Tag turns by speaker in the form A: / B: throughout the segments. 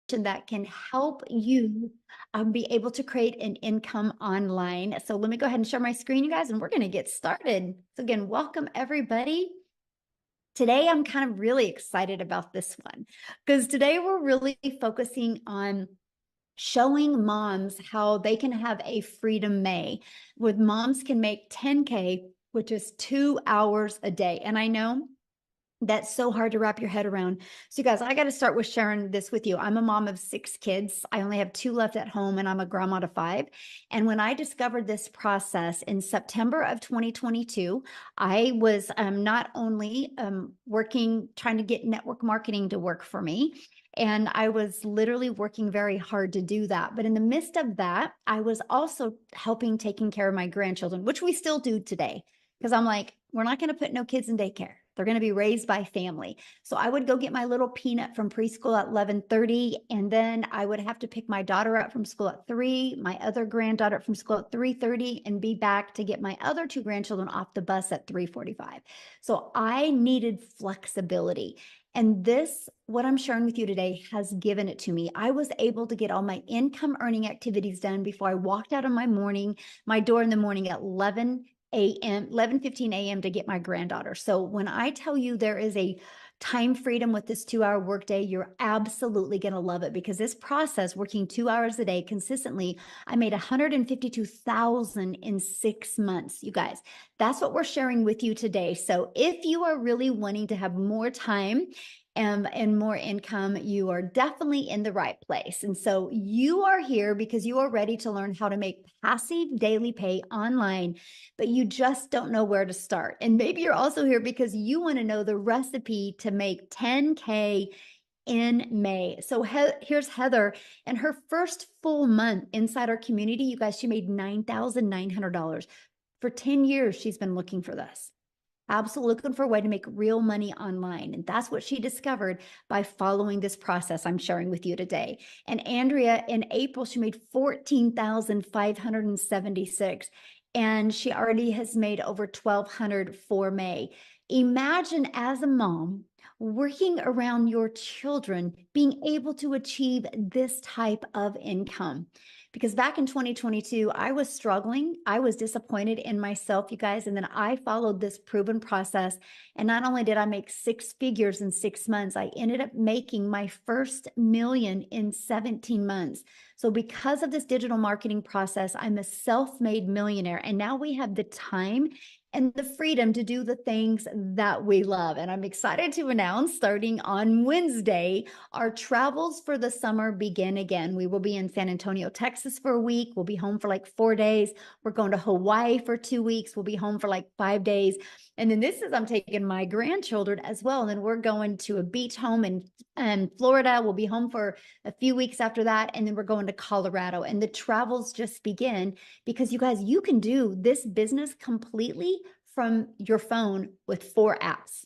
A: that can help you be able to create an income online. So let me go ahead and share my screen, you guys, and we're going to get started. So again, welcome everybody. Today, I'm kind of really excited about this one because today we're really focusing on showing moms how they can have a Freedom May, where moms can make 10K, which is 2 hours a day. And I know that's so hard to wrap your head around. So, you guys, I got to start with sharing this with you. I'm a mom of 6 kids. I only have 2 left at home, and I'm a grandma to 5. And when I discovered this process in September of 2022, I was not only working, trying to get network marketing to work for me, and I was literally working very hard to do that. But in the midst of that, I was also helping taking care of my grandchildren, which we still do today. Because I'm like, we're not going to put no kids in daycare. They're going to be raised by family. So I would go get my little peanut from preschool at 11:30, and then I would have to pick my daughter up from school at 3, my other granddaughter from school at 3:30, and be back to get my other 2 grandchildren off the bus at 3:45. So I needed flexibility. And this, what I'm sharing with you today, has given it to me. I was able to get all my income earning activities done before I walked out of my door in the morning at 11:15 a.m. to get my granddaughter. So when I tell you there is a time freedom with this 2-hour workday, you're absolutely going to love it, because this process, working 2 hours a day consistently, I made 152,000 in 6 months. You guys, that's what we're sharing with you today. So if you are really wanting to have more time and more income, you are definitely in the right place. And so you are here because you are ready to learn how to make passive daily pay online, but you just don't know where to start. And maybe you're also here because you want to know the recipe to make 10K in May. So here's Heather, and her first full month inside our community, you guys, she made $9,900. For 10 years, she's been looking for this. Absolutely looking for a way to make real money online. And that's what she discovered by following this process I'm sharing with you today. And Andrea, in April, she made 14,576. And she already has made over 1,200 for May. Imagine, as a mom, working around your children, being able to achieve this type of income. Because back in 2022, I was struggling. I was disappointed in myself, you guys. And then I followed this proven process. And not only did I make 6 figures in 6 months, I ended up making my first million in 17 months. So because of this digital marketing process, I'm a self-made millionaire. And now we have the time and the freedom to do the things that we love. And I'm excited to announce, starting on Wednesday, our travels for the summer begin again. We will be in San Antonio, Texas for a week. We'll be home for like 4 days. We're going to Hawaii for 2 weeks. We'll be home for like 5 days. And then I'm taking my grandchildren as well. And then we're going to a beach home in Florida. We'll be home for a few weeks after that. And then we're going to Colorado. And the travels just begin, because you guys, you can do this business completely from your phone with 4 apps.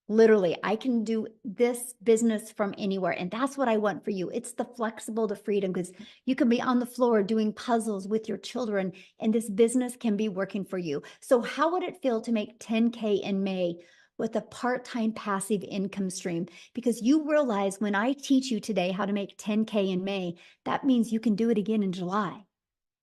A: Literally, I can do this business from anywhere. And that's what I want for you. It's the flexible, the freedom, because you can be on the floor doing puzzles with your children, and this business can be working for you. So how would it feel to make 10K in May with a part-time passive income stream? Because you realize, when I teach you today how to make 10K in May, that means you can do it again in July,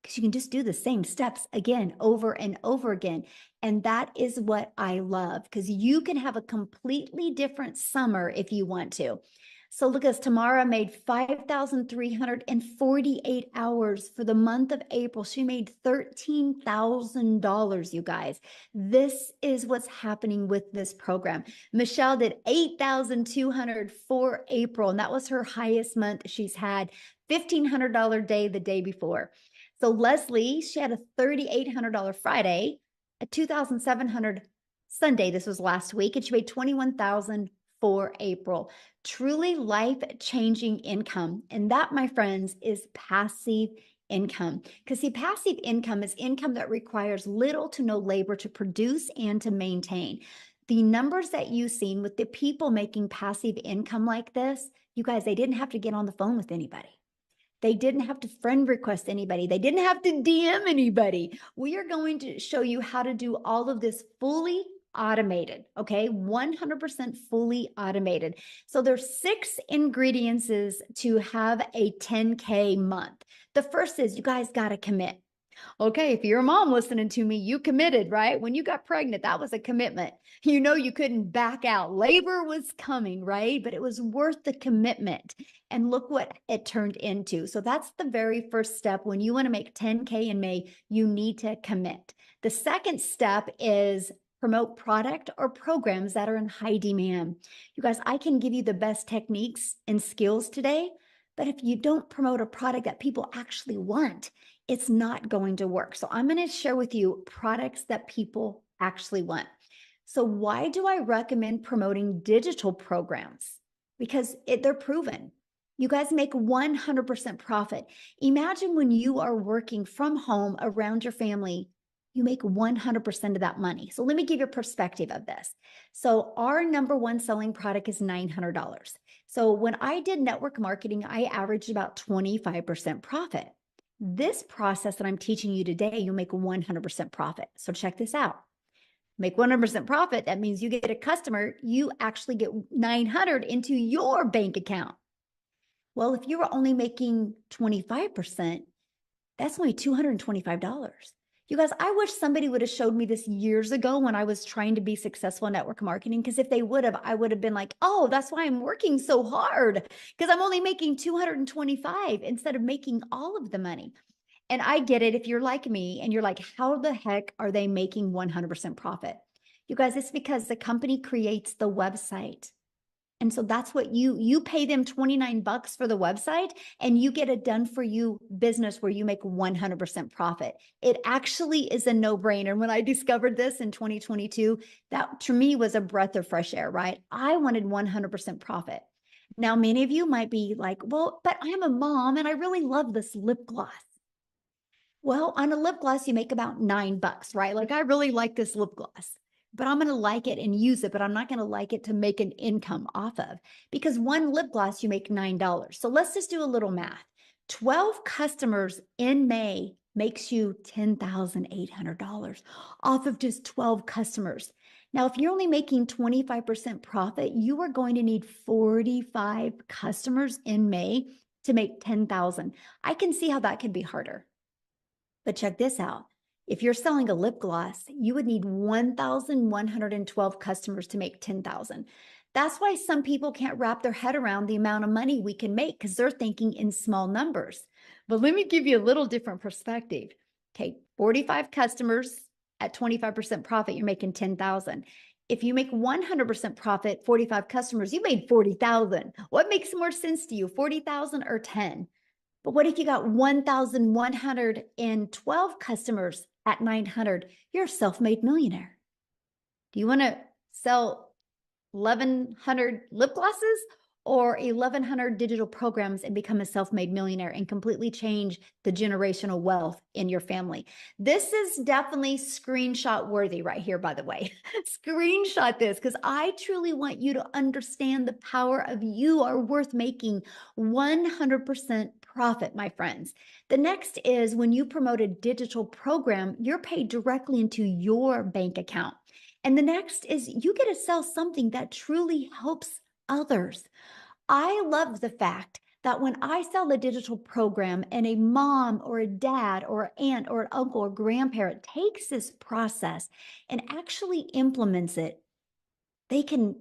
A: because you can just do the same steps again, over and over again. And that is what I love, because you can have a completely different summer if you want to. So look, as Tamara made 5,348 hours for the month of April. She made $13,000, you guys. This is what's happening with this program. Michelle did 8,200 for April, and that was her highest month she's had. $1,500 day the day before. So Leslie, she had a $3,800 Friday, a $2,700 Sunday. This was last week, and she made $21,000 for April. Truly life-changing income. And that, my friends, is passive income. Because see, passive income is income that requires little to no labor to produce and to maintain. The numbers that you've seen with the people making passive income like this, you guys, they didn't have to get on the phone with anybody. They didn't have to friend request anybody. They didn't have to DM anybody. We are going to show you how to do all of this fully automated, okay? 100% fully automated. So there's 6 ingredients to have a 10K month. The first is you guys got to commit. Okay, if you're a mom listening to me, you committed, right? When you got pregnant, that was a commitment. You know, you couldn't back out. Labor was coming, right? But it was worth the commitment. And look what it turned into. So that's the very first step. When you want to make 10K in May, you need to commit. The second step is promote product or programs that are in high demand. You guys, I can give you the best techniques and skills today, but if you don't promote a product that people actually want, it's not going to work. So I'm going to share with you products that people actually want. So why do I recommend promoting digital programs? Because they're proven. You guys make 100% profit. Imagine when you are working from home around your family, you make 100% of that money. So let me give you a perspective of this. So our number one selling product is $900. So when I did network marketing, I averaged about 25% profit. This process that I'm teaching you today, you'll make 100% profit. So check this out. Make 100% profit. That means you get a customer, you actually get 900 into your bank account. Well, if you were only making 25%, that's only $225. You guys, I wish somebody would have showed me this years ago when I was trying to be successful in network marketing, because if they would have, I would have been like, oh, that's why I'm working so hard, because I'm only making 225 instead of making all of the money. And I get it if you're like me and you're like, how the heck are they making 100% profit? You guys, it's because the company creates the website. And so that's what you pay them $29 for the website and you get a done for you business where you make 100% profit. It actually is a no-brainer. When I discovered this in 2022, that to me was a breath of fresh air, right? I wanted 100% profit. Now, many of you might be like, well, but I'm a mom and I really love this lip gloss. Well, on a lip gloss, you make about $9, right? Like, I really like this lip gloss, but I'm going to like it and use it, but I'm not going to like it to make an income off of, because one lip gloss, you make $9. So let's just do a little math. 12 customers in May makes you $10,800 off of just 12 customers. Now, if you're only making 25% profit, you are going to need 45 customers in May to make 10,000. I can see how that can be harder. But check this out. If you're selling a lip gloss, you would need 1,112 customers to make 10,000. That's why some people can't wrap their head around the amount of money we can make, because they're thinking in small numbers. But let me give you a little different perspective. Okay, 45 customers at 25% profit, you're making 10,000. If you make 100% profit, 45 customers, you made 40,000. What makes more sense to you, 40,000 or 10? But what if you got 1,112 customers at 900? You're a self-made millionaire. Do you want to sell 1,100 lip glosses or 1,100 digital programs and become a self-made millionaire and completely change the generational wealth in your family? This is definitely screenshot worthy right here, by the way. Screenshot this, because I truly want you to understand the power of you are worth making 100% profit, my friends. The next is when you promote a digital program, you're paid directly into your bank account. And the next is you get to sell something that truly helps others. I love the fact that when I sell a digital program and a mom or a dad or an aunt or an uncle or grandparent takes this process and actually implements it, they can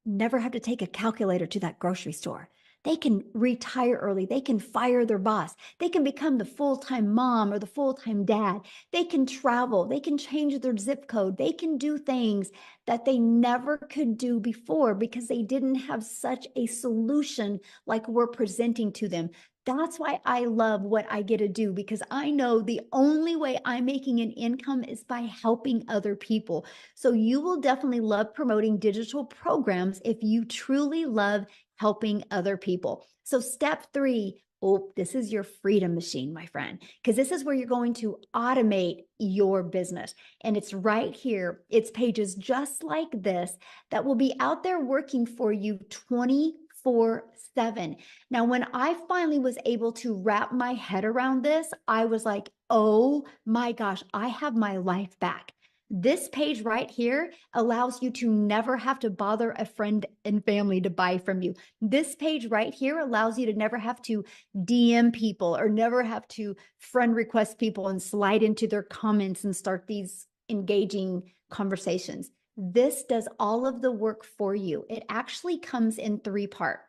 A: never have to take a calculator to that grocery store. They can retire early. They can fire their boss. They can become the full-time mom or the full-time dad. They can travel. They can change their zip code. They can do things that they never could do before because they didn't have such a solution like we're presenting to them. That's why I love what I get to do, because I know the only way I'm making an income is by helping other people. So you will definitely love promoting digital programs if you truly love helping other people. So step 3, oh, this is your freedom machine, my friend, because this is where you're going to automate your business. And it's right here. It's pages just like this that will be out there working for you 24/7. Now, when I finally was able to wrap my head around this, I was like, oh my gosh, I have my life back. This page right here allows you to never have to bother a friend and family to buy from you. This page right here allows you to never have to DM people or never have to friend request people and slide into their comments and start these engaging conversations. This does all of the work for you. It actually comes in 3 parts.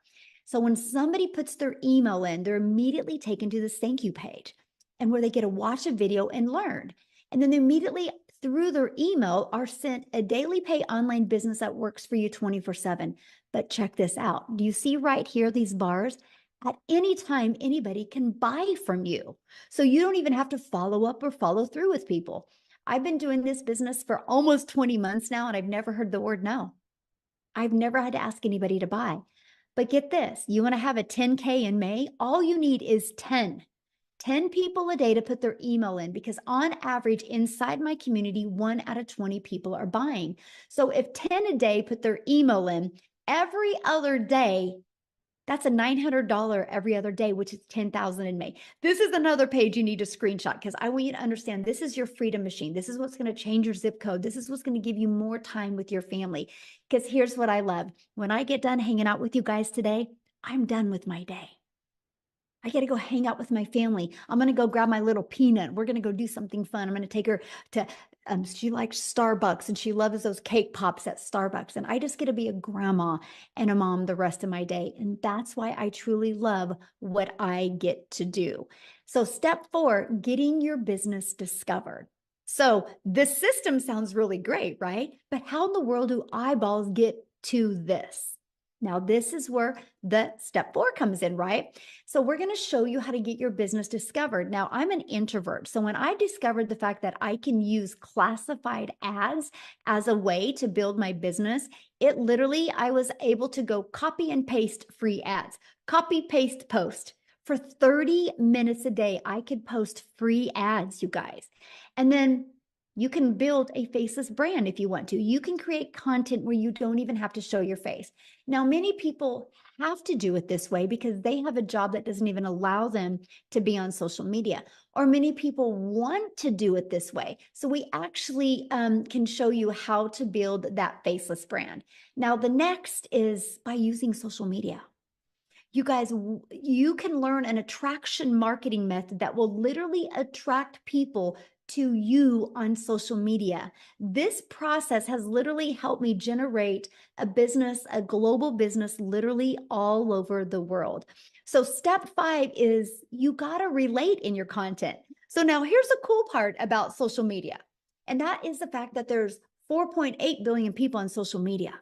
A: So when somebody puts their email in, they're immediately taken to this thank you page and where they get to watch a video and learn. And then they immediately through their email are sent a daily pay online business that works for you 24/7. But check this out. Do you see right here, these bars? At any time, anybody can buy from you. So you don't even have to follow up or follow through with people. I've been doing this business for almost 20 months now, and I've never heard the word no. I've never had to ask anybody to buy. But get this, you want to have a 10K in May? All you need is 10 people a day to put their email in, because on average inside my community, 1 out of 20 people are buying. So if 10 a day put their email in every other day, that's a $900 every other day, which is 10,000 in May. This is another page you need to screenshot, because I want you to understand this is your freedom machine. This is what's going to change your zip code. This is what's going to give you more time with your family. Because here's what I love. When I get done hanging out with you guys today, I'm done with my day. I got to go hang out with my family. I'm going to go grab my little peanut. We're going to go do something fun. I'm going to take her to, she likes Starbucks and she loves those cake pops at Starbucks. And I just get to be a grandma and a mom the rest of my day. And that's why I truly love what I get to do. So step 4, getting your business discovered. So this system sounds really great, right? But how in the world do eyeballs get to this? Now, this is where the step 4 comes in, right? So we're going to show you how to get your business discovered. Now, I'm an introvert. So when I discovered the fact that I can use classified ads as a way to build my business, it literally, I was able to go copy and paste free ads, copy, paste, post. For 30 minutes a day, I could post free ads, you guys. And then you can build a faceless brand if you want to. You can create content where you don't even have to show your face. Now, many people have to do it this way because they have a job that doesn't even allow them to be on social media. Or many people want to do it this way. So we actually can show you how to build that faceless brand. Now, the next is by using social media. You guys, you can learn an attraction marketing method that will literally attract people to you on social media. This process has literally helped me generate a business, a global business, literally all over the world. So step 5 is you got to relate in your content. So now here's the cool part about social media. And that is the fact that there's 4.8 billion people on social media.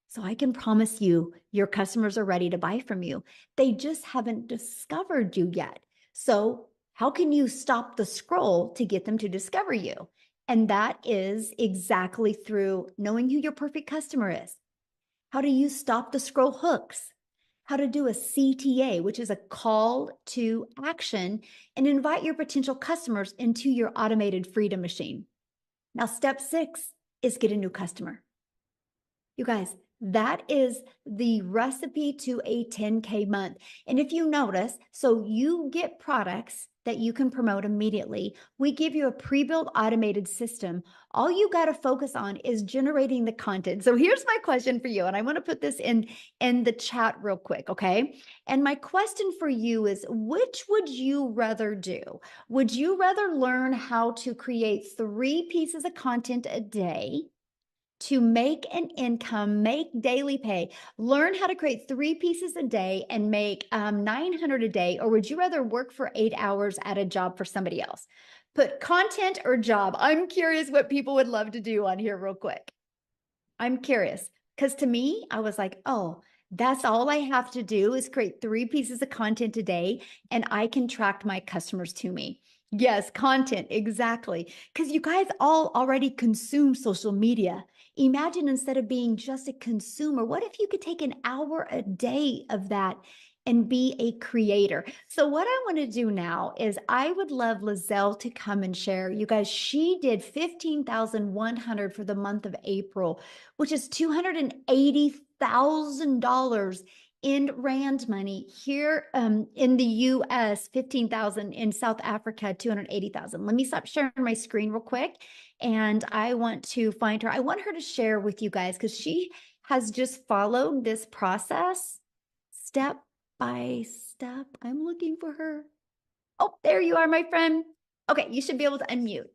A: So I can promise you, your customers are ready to buy from you. They just haven't discovered you yet. So how can you stop the scroll to get them to discover you? And that is exactly through knowing who your perfect customer is. How to use stop the scroll hooks. How to do a CTA, which is a call to action, and invite your potential customers into your automated freedom machine. Now, step 6 is get a new customer. You guys, that is the recipe to a 10K month. And if you notice, so you get products that you can promote immediately. We give you a pre-built automated system. All you got to focus on is generating the content. So here's my question for you. And I want to put this in the chat real quick, okay? And my question for you is, which would you rather do? Would you rather learn how to create 3 pieces of content a day to make an income, make daily pay, learn how to create 3 pieces a day and make 900 a day? Or would you rather work for 8 hours at a job for somebody else? Put content or job. I'm curious what people would love to do on here real quick. I'm curious because to me, I was like, oh, that's all I have to do is create 3 pieces of content a day and I can track my customers to me. Yes, content, exactly. Because you guys all already consume social media. Imagine instead of being just a consumer, what if you could take an hour a day of that and be a creator? So what I want to do now is I would love Lizelle to come and share. You guys, she did 15,100 for the month of April, which is $280,000 in rand money. Here in the US, 15,000. In South Africa, 280,000. Let me stop sharing my screen real quick. And I want to find her. I want her to share with you guys because she has just followed this process step by step. I'm looking for her. Oh, there you are, my friend. Okay, you should be able to unmute.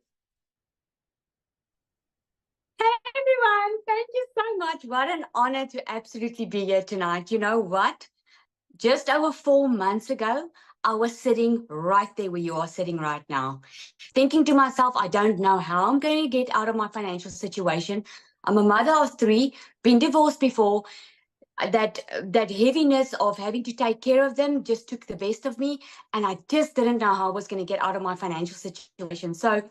B: Hey everyone, thank you so much. What an honor to absolutely be here tonight. You know what? Just over 4 months ago, I was sitting right there where you are sitting right now, thinking to myself, I don't know how I'm going to get out of my financial situation. I'm a mother of 3, been divorced before. That heaviness of having to take care of them just took the best of me, and I just didn't know how I was going to get out of my financial situation. So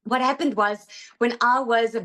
B: what happened was, when I was a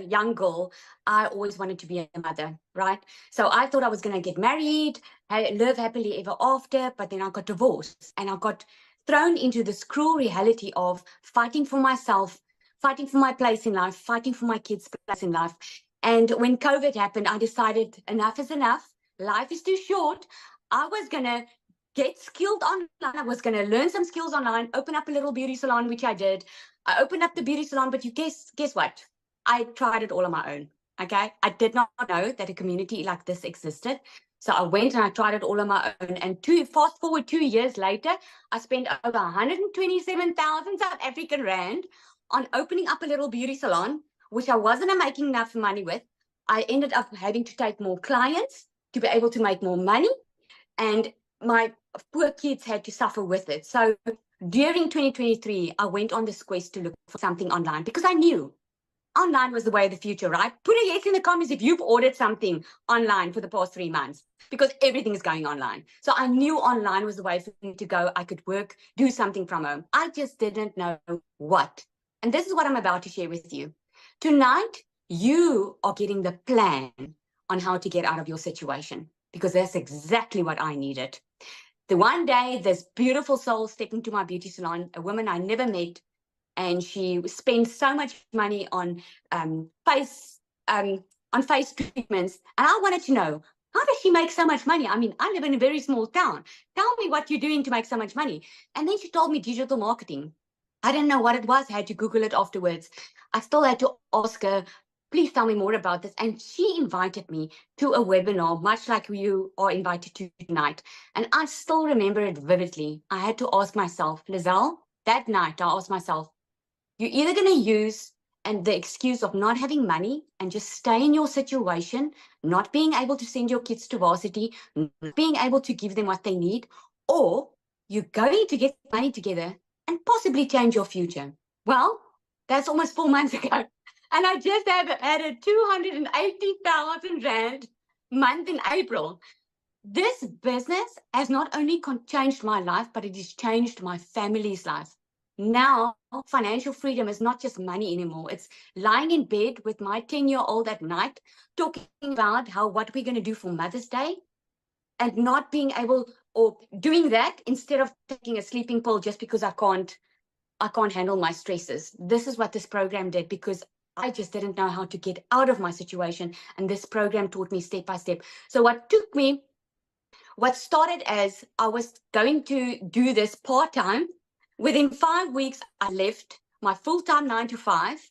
B: young girl, I always wanted to be a mother, right? So I thought I was going to get married, live happily ever after, but then I got divorced and I got thrown into this cruel reality of fighting for myself, fighting for my place in life, fighting for my kids' place in life. And when COVID happened, I decided enough is enough. Life is too short. I was going to get skilled online. I was going to learn some skills online, open up a little beauty salon, which I did. I opened up the beauty salon, but you guess what? I tried it all on my own. Okay. I did not know that a community like this existed. So I went and I tried it all on my own. And fast forward 2 years later, I spent over 127,000 South African Rand on opening up a little beauty salon, which I wasn't making enough money with. I ended up having to take more clients to be able to make more money. And my poor kids had to suffer with it. So during 2023, I went on this quest to look for something online because I knew online was the way of the future, right? Put a yes in the comments if you've ordered something online for the past 3 months, because everything is going online. So I knew online was the way for me to go. I could work, do something from home. I just didn't know what. And this is what I'm about to share with you. Tonight, you are getting the plan on how to get out of your situation, because that's exactly what I needed. The one day, this beautiful soul stepped into my beauty salon, a woman I never met, and she spent so much money on face treatments, and I wanted to know, how does she make so much money? I mean, I live in a very small town. Tell me what you're doing to make so much money. And then she told me digital marketing. I didn't know what it was. I had to Google it afterwards. I still had to ask her, please tell me more about this. And she invited me to a webinar, much like you are invited to tonight. And I still remember it vividly. I had to ask myself, Lizelle, that night, I asked myself, you're either going to use the excuse of not having money and just stay in your situation, not being able to send your kids to varsity, not being able to give them what they need, or you're going to get money together and possibly change your future. Well, that's almost 4 months ago. And I just have added 280,000 Rand month in April. This business has not only changed my life, but it has changed my family's life. Now, financial freedom is not just money anymore. It's lying in bed with my 10-year-old at night, talking about what we're going to do for Mother's Day, and not being able, or doing that instead of taking a sleeping pill just because I can't handle my stresses. This is what this program did, because I just didn't know how to get out of my situation. And this program taught me step by step. So what started as I was going to do this part-time, within 5 weeks, I left my full-time 9 to 5,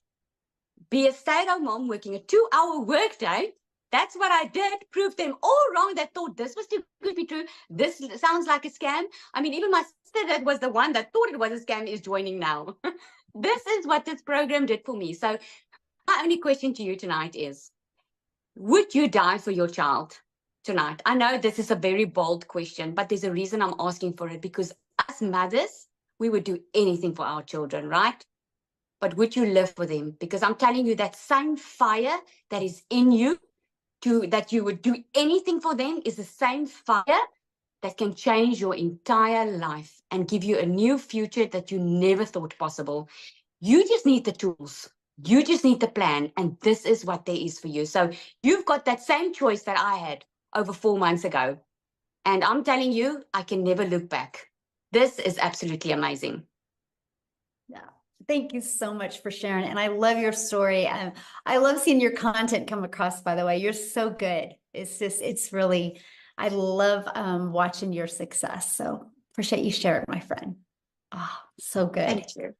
B: be a stay-at-home mom working a 2-hour workday. That's what I did. Proved them all wrong that thought this was too good to be true. This sounds like a scam. I mean, even my sister, that was the one that thought it was a scam, is joining now. This is what this program did for me. So my only question to you tonight is, would you die for your child tonight? I know this is a very bold question, but there's a reason I'm asking for it, because as mothers, we would do anything for our children, right? But would you live for them? Because I'm telling you, that same fire that is in you, that you would do anything for them, is the same fire that can change your entire life and give you a new future that you never thought possible. You just need the tools. You just need the plan. And this is what there is for you. So you've got that same choice that I had over 4 months ago. And I'm telling you, I can never look back. This is absolutely amazing.
A: Yeah. Thank you so much for sharing. And I love your story. I love seeing your content come across, by the way. You're so good. It's really, I love watching your success. So appreciate you sharing, my friend. Oh, so good.
B: Thank you.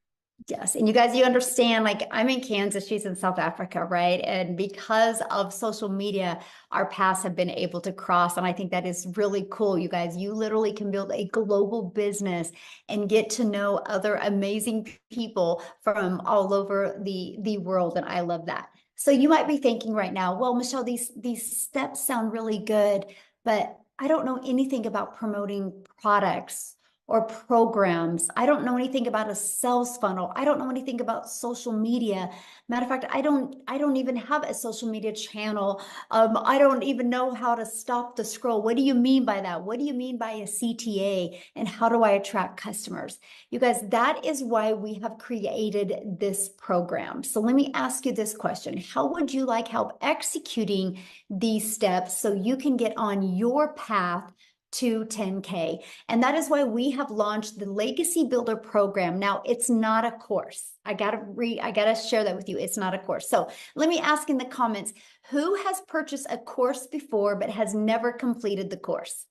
A: Yes. And you guys, you understand, like I'm in Kansas, she's in South Africa, right? And because of social media, our paths have been able to cross. And I think that is really cool. You guys, you literally can build a global business and get to know other amazing people from all over the world. And I love that. So you might be thinking right now, well, Michelle, these steps sound really good, but I don't know anything about promoting products or programs. I don't know anything about a sales funnel. I don't know anything about social media. Matter of fact, I don't even have a social media channel. I don't even know how to stop the scroll. What do you mean by that? What do you mean by a CTA? And how do I attract customers? You guys, that is why we have created this program. So let me ask you this question. How would you like help executing these steps so you can get on your path to 10K? And that is why we have launched the Legacy Builder program. Now, it's not a course. I gotta share that with you. It's not a course. So let me ask in the comments, who has purchased a course before but has never completed the course?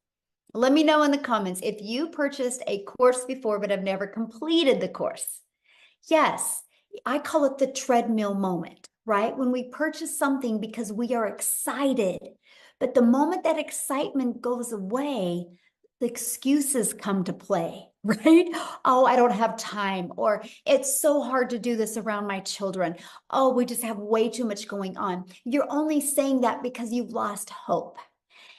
A: Let me know in the comments if you purchased a course before but have never completed the course. Yes, I call it the treadmill moment, right? When we purchase something because we are excited, but the moment that excitement goes away, the excuses come to play, right? Oh, I don't have time, or it's so hard to do this around my children. Oh, we just have way too much going on. You're only saying that because you've lost hope.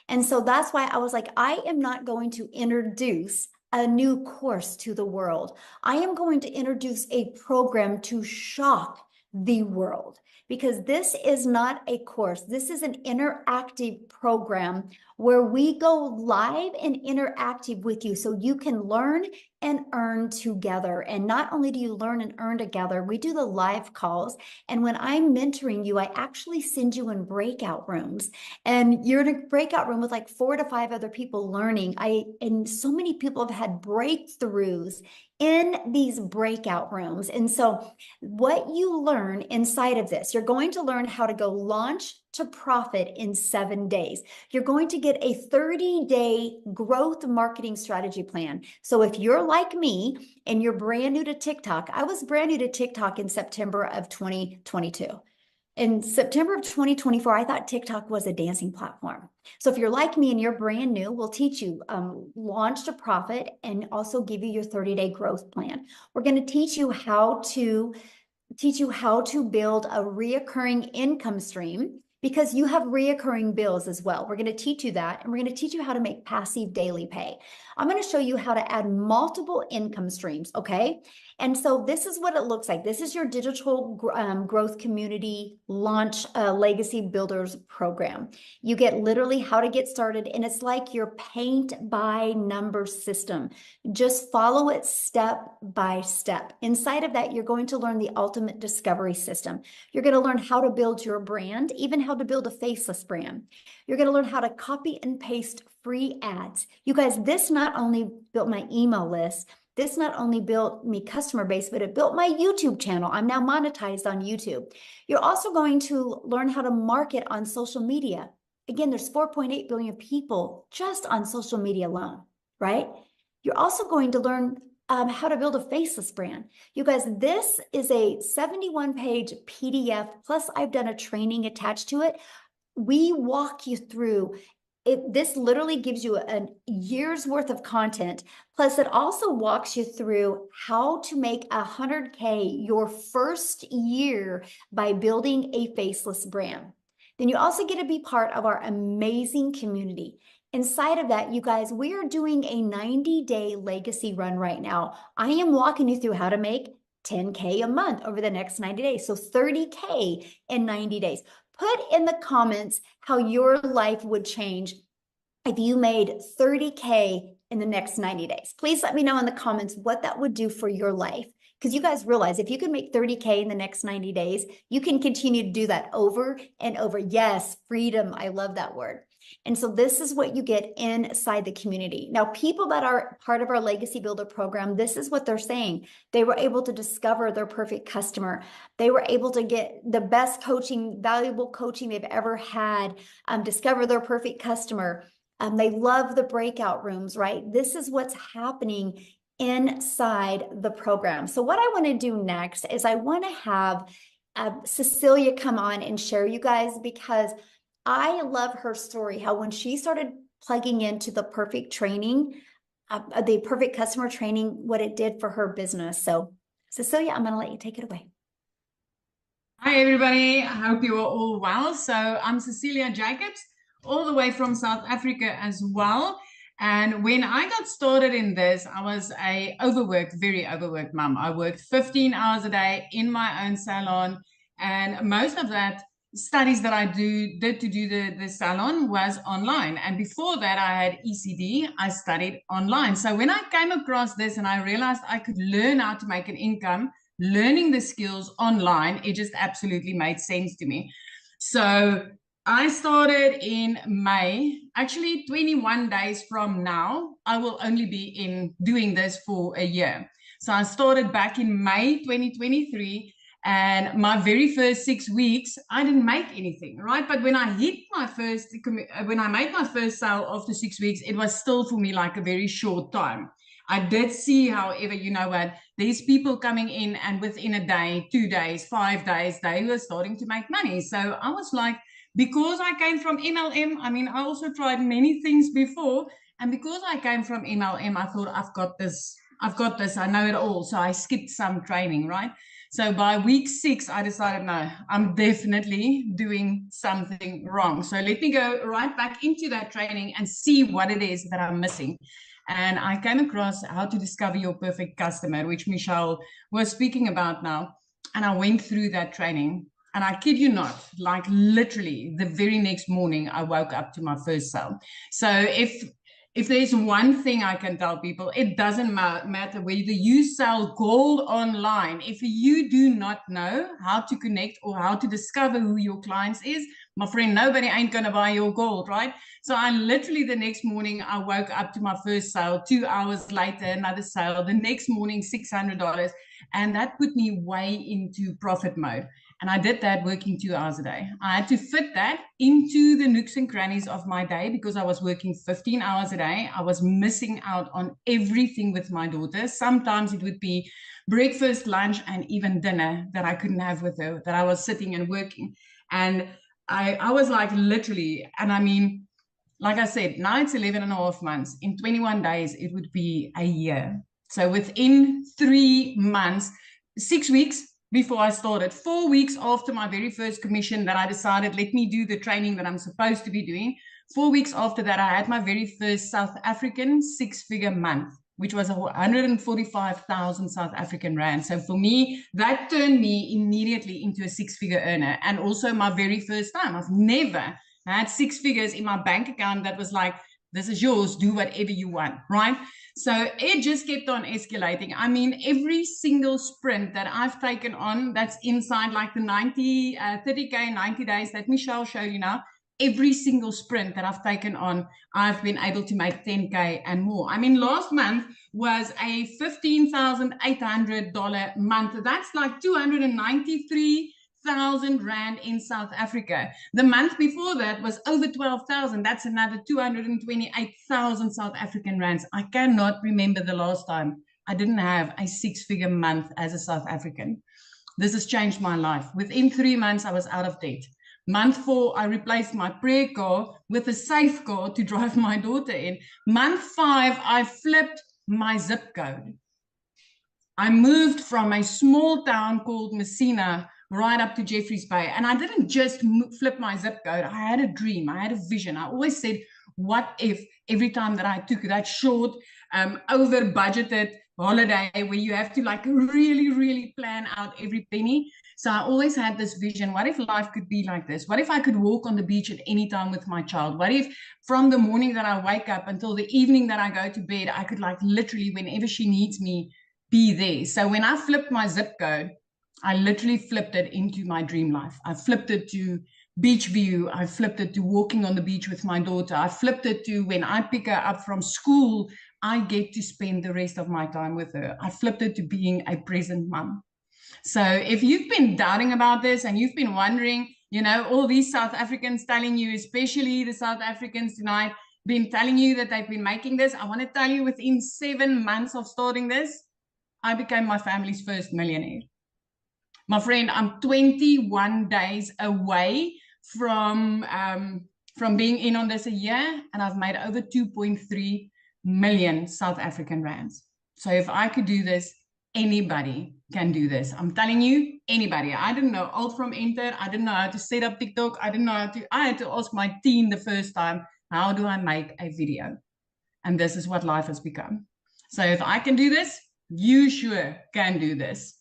A: And so that's why I was like, I am not going to introduce a new course to the world. I am going to introduce a program to shock the world, because this is not a course. This is an interactive program where we go live and interactive with you so you can learn and earn together. And not only do you learn and earn together, we do the live calls. And when I'm mentoring you, I actually send you in breakout rooms, and you're in a breakout room with like 4 to 5 other people learning. And so many people have had breakthroughs in these breakout rooms. And so what you learn inside of this, you're going to learn how to go launch to profit in 7 days. You're going to get a 30-day growth marketing strategy plan. So if you're like me and you're brand new to TikTok, I was brand new to TikTok in September of 2022. In September of 2024, I thought TikTok was a dancing platform. So if you're like me and you're brand new, we'll teach you launch to profit and also give you your 30-day growth plan. We're going to teach you how to build a reoccurring income stream, because you have reoccurring bills as well. We're going to teach you that, and we're going to teach you how to make passive daily pay. I'm going to show you how to add multiple income streams, okay? And so this is what it looks like. This is your digital growth community launch legacy builders program. You get literally how to get started, and it's like your paint by number system. Just follow it step by step. Inside of that, you're going to learn the ultimate discovery system. You're going to learn how to build your brand, even how to build a faceless brand. You're going to learn how to copy and paste free ads. You guys, this not only built my email list, this not only built me customer base, but it built my YouTube channel. I'm now monetized on YouTube. You're also going to learn how to market on social media. Again, there's 4.8 billion people just on social media alone, right? You're also going to learn how to build a faceless brand. You guys, this is a 71-page PDF, plus I've done a training attached to it. We walk you through it. This literally gives you a year's worth of content. Plus, it also walks you through how to make 100K your first year by building a faceless brand. Then you also get to be part of our amazing community. Inside of that, you guys, we are doing a 90-day legacy run right now. I am walking you through how to make 10K a month over the next 90 days. So 30K in 90 days. Put in the comments how your life would change if you made 30K in the next 90 days. Please let me know in the comments what that would do for your life. Because you guys realize if you can make 30K in the next 90 days, you can continue to do that over and over. Yes, freedom. I love that word. And so this is what you get inside the community. Now, people that are part of our Legacy Builder program, this is what they're saying. They were able to discover their perfect customer. They were able to get the best coaching, valuable coaching they've ever had, discover their perfect customer. They love the breakout rooms, right? This is what's happening inside the program. So what I want to do next is I want to have Cecilia come on and share you guys, because I love her story, how when she started plugging into the perfect training, the perfect customer training, what it did for her business. So Cecilia, I'm going to let you take it away.
C: Hi, everybody. I hope you are all well. So I'm Cecilia Jacobs, all the way from South Africa as well. And when I got started in this, I was a overworked, very overworked mom. I worked 15 hours a day in my own salon. And most of that studies that I did to do the salon was online. And before that, I had ECD. I studied online. So when I came across this and I realized I could learn how to make an income, learning the skills online, it just absolutely made sense to me. So I started in May. Actually, 21 days from now, I will only be doing this for a year. So I started back in May 2023. And my very first 6 weeks, I didn't make anything, right? But when I made my first sale after 6 weeks, it was still for me like a very short time. I did see, however, you know what, there's people coming in and within a day, 2 days, 5 days, they were starting to make money. So I was like, because I came from MLM, I mean, I also tried many things before. And because I came from MLM, I thought, I've got this, I know it all. So I skipped some training, right? So by week 6, I decided, no, I'm definitely doing something wrong. So let me go right back into that training and see what it is that I'm missing. And I came across how to discover your perfect customer, which Michelle was speaking about now. And I went through that training. And I kid you not, like literally the very next morning, I woke up to my first sale. So if there's one thing I can tell people, it doesn't matter whether you sell gold online. If you do not know how to connect or how to discover who your clients is, my friend, nobody ain't going to buy your gold, right? So I literally the next morning, I woke up to my first sale. 2 hours later, another sale. The next morning, $600. And that put me way into profit mode. And I did that working 2 hours a day. I had to fit that into the nooks and crannies of my day because I was working 15 hours a day. I was missing out on everything with my daughter. Sometimes it would be breakfast, lunch, and even dinner that I couldn't have with her, that I was sitting and working. And I was like literally, and I mean, like I said, now it's 11 and a half months. In 21 days, it would be a year. So within 3 months, 6 weeks before I started, 4 weeks after my very first commission that I decided, let me do the training that I'm supposed to be doing. 4 weeks after that, I had my very first South African 6-figure month, which was 145,000 South African rand. So for me, that turned me immediately into a 6-figure earner. And also my very first time. I've never had 6 figures in my bank account that was like, this is yours, do whatever you want, right? So it just kept on escalating. I mean, every single sprint that I've taken on that's inside like the 30K, 90 days that Michelle showed you now, every single sprint that I've taken on, I've been able to make 10K and more. I mean, last month was a $15,800 month. That's like 293,000 rand in South Africa. The month before that was over 12,000. That's another 228,000 South African rands. I cannot remember the last time I didn't have a 6-figure month as a South African. This has changed my life. Within 3 months, I was out of debt. Month 4, I replaced my prayer car with a safe car to drive my daughter in. Month 5, I flipped my zip code. I moved from a small town called Messina right up to Jeffreys Bay. And I didn't just flip my zip code. I had a dream. I had a vision. I always said, what if every time that I took that short, over budgeted holiday where you have to like really, really plan out every penny. So I always had this vision. What if life could be like this? What if I could walk on the beach at any time with my child? What if from the morning that I wake up until the evening that I go to bed, I could like literally whenever she needs me, be there. So when I flipped my zip code, I literally flipped it into my dream life. I flipped it to beach view. I flipped it to walking on the beach with my daughter. I flipped it to when I pick her up from school, I get to spend the rest of my time with her. I flipped it to being a present mom. So if you've been doubting about this and you've been wondering, you know, all these South Africans telling you, especially the South Africans tonight, been telling you that they've been making this. I want to tell you, within 7 months of starting this, I became my family's first millionaire. My friend, I'm 21 days away from being in on this a year, and I've made over 2.3 million South African rands. So if I could do this, anybody can do this. I'm telling you, anybody. I didn't know alt from enter. I didn't know how to set up TikTok. I had to ask my team the first time, how do I make a video? And this is what life has become. So if I can do this, you sure can do this.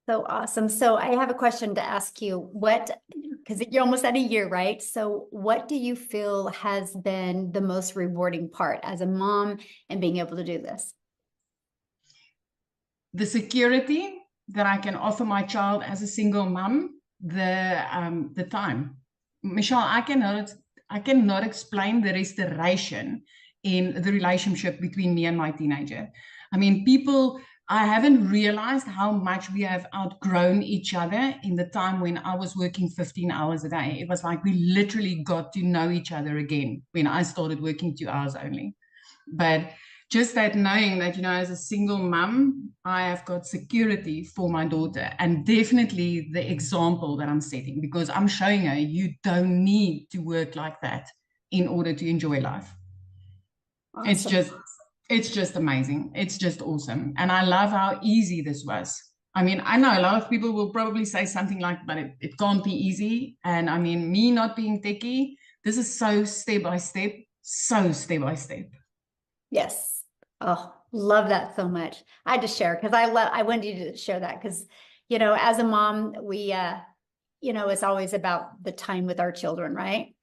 A: So awesome. So I have a question to ask you. Because you're almost at a year, right? So what do you feel has been the most rewarding part as a mom and being able to do this?
C: The security that I can offer my child as a single mom, the time. Michelle, I cannot explain the restoration in the relationship between me and my teenager. I mean, I haven't realized how much we have outgrown each other in the time when I was working 15 hours a day. It was like we literally got to know each other again when I started working 2 hours only. But just that knowing that, as a single mom, I have got security for my daughter, and definitely the example that I'm setting, because I'm showing her you don't need to work like that in order to enjoy life.
A: Awesome.
C: It's just amazing. It's just awesome. And I love how easy this was. I mean, I know a lot of people will probably say something like, but it can't be easy. And I mean, me not being techie, this is so step by step.
A: Yes. Oh, love that so much. I had to share because I wanted you to share that because, as a mom, we, it's always about the time with our children, right?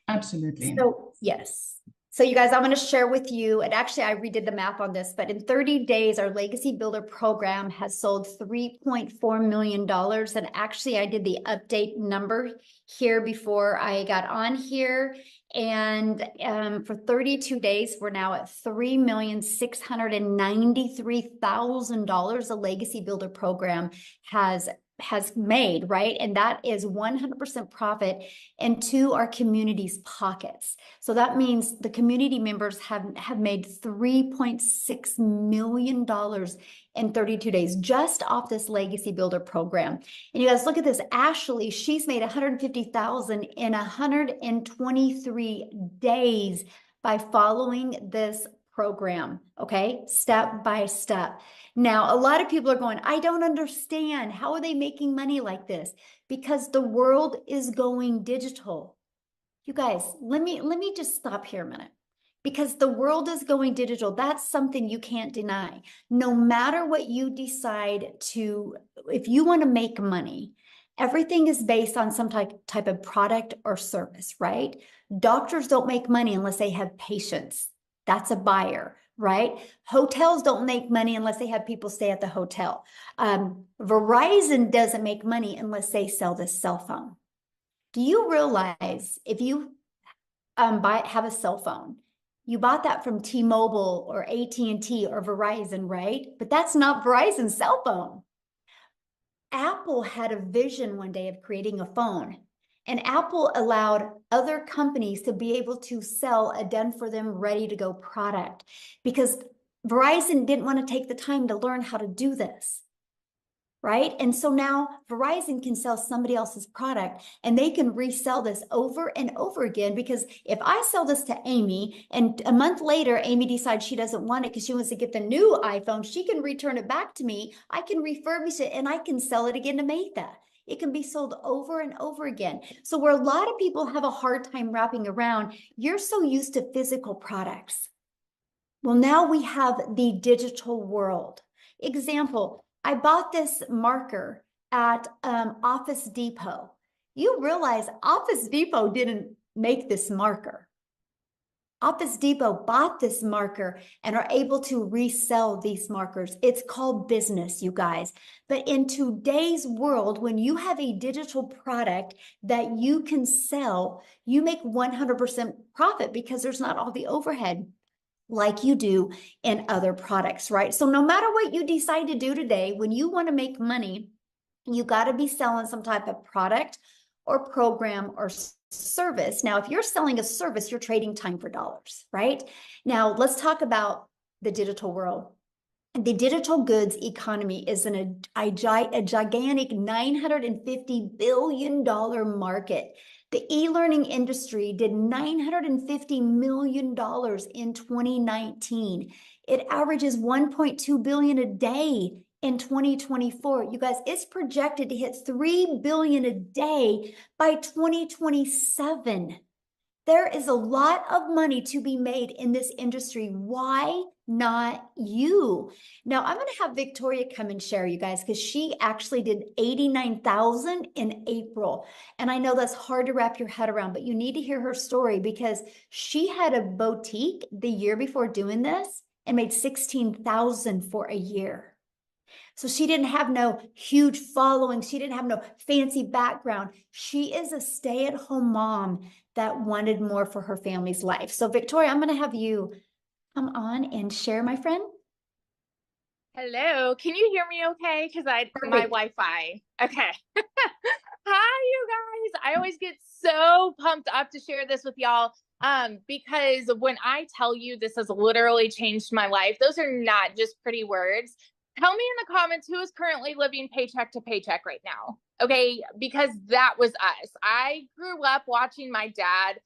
C: Absolutely.
A: So, yes. So you guys, I'm going to share with you, and actually I redid the math on this, but in 30 days, our Legacy Builder program has sold $3.4 million. And actually I did the update number here before I got on here. And for 32 days, we're now at $3,693,000 the Legacy Builder program has made, right? And that is 100% profit into our community's pockets. So that means the community members have made $3.6 million in 32 days just off this Legacy Builder program. And you guys look at this, Ashley, she's made $150,000 in 123 days by following this program, okay? Step by step. Now, a lot of people are going, I don't understand. How are they making money like this? Because the world is going digital. You guys, let me just stop here a minute. Because the world is going digital. That's something you can't deny. No matter what you decide to, if you want to make money, everything is based on some type of product or service, right? Doctors don't make money unless they have patients. That's a buyer, right? Hotels don't make money unless they have people stay at the hotel. Verizon doesn't make money unless they sell this cell phone. Do you realize if you have a cell phone, you bought that from T-Mobile or AT&T or Verizon, right? But that's not Verizon's cell phone. Apple had a vision one day of creating a phone, and Apple allowed other companies to be able to sell a done-for-them, ready-to-go product because Verizon didn't want to take the time to learn how to do this, right? And so now Verizon can sell somebody else's product and they can resell this over and over again, because if I sell this to Amy and a month later, Amy decides she doesn't want it because she wants to get the new iPhone, she can return it back to me. I can refurbish it and I can sell it again to Maytha. It can be sold over and over again. So where a lot of people have a hard time wrapping around, you're so used to physical products. Well, now we have the digital world. Example, I bought this marker at Office Depot. You realize Office Depot didn't make this marker. Office Depot bought this marker and are able to resell these markers. It's called business, you guys. But in today's world, when you have a digital product that you can sell, you make 100% profit because there's not all the overhead like you do in other products, right? So no matter what you decide to do today, when you want to make money, you got to be selling some type of product or program or service. Now, if you're selling a service, you're trading time for dollars, right? Now, let's talk about the digital world. The digital goods economy is a gigantic $950 billion market. The e-learning industry did $950 million in 2019. It averages $1.2 billion a day in 2024. You guys, it's projected to hit $3 billion a day by 2027. There is a lot of money to be made in this industry. Why not you? Now, I'm going to have Victoria come and share, you guys, because she actually did 89,000 in April. And I know that's hard to wrap your head around, but you need to hear her story because she had a boutique the year before doing this and made 16,000 for a year. So she didn't have no huge following. She didn't have no fancy background. She is a stay-at-home mom that wanted more for her family's life. So Victoria, I'm going to have you come on and share, my friend.
D: Hello, can you hear me okay? Because my Wi-Fi. Okay. Hi, you guys. I always get so pumped up to share this with y'all. Because when I tell you this has literally changed my life, those are not just pretty words. Tell me in the comments who is currently living paycheck to paycheck right now. Okay, because that was us. I grew up watching my dad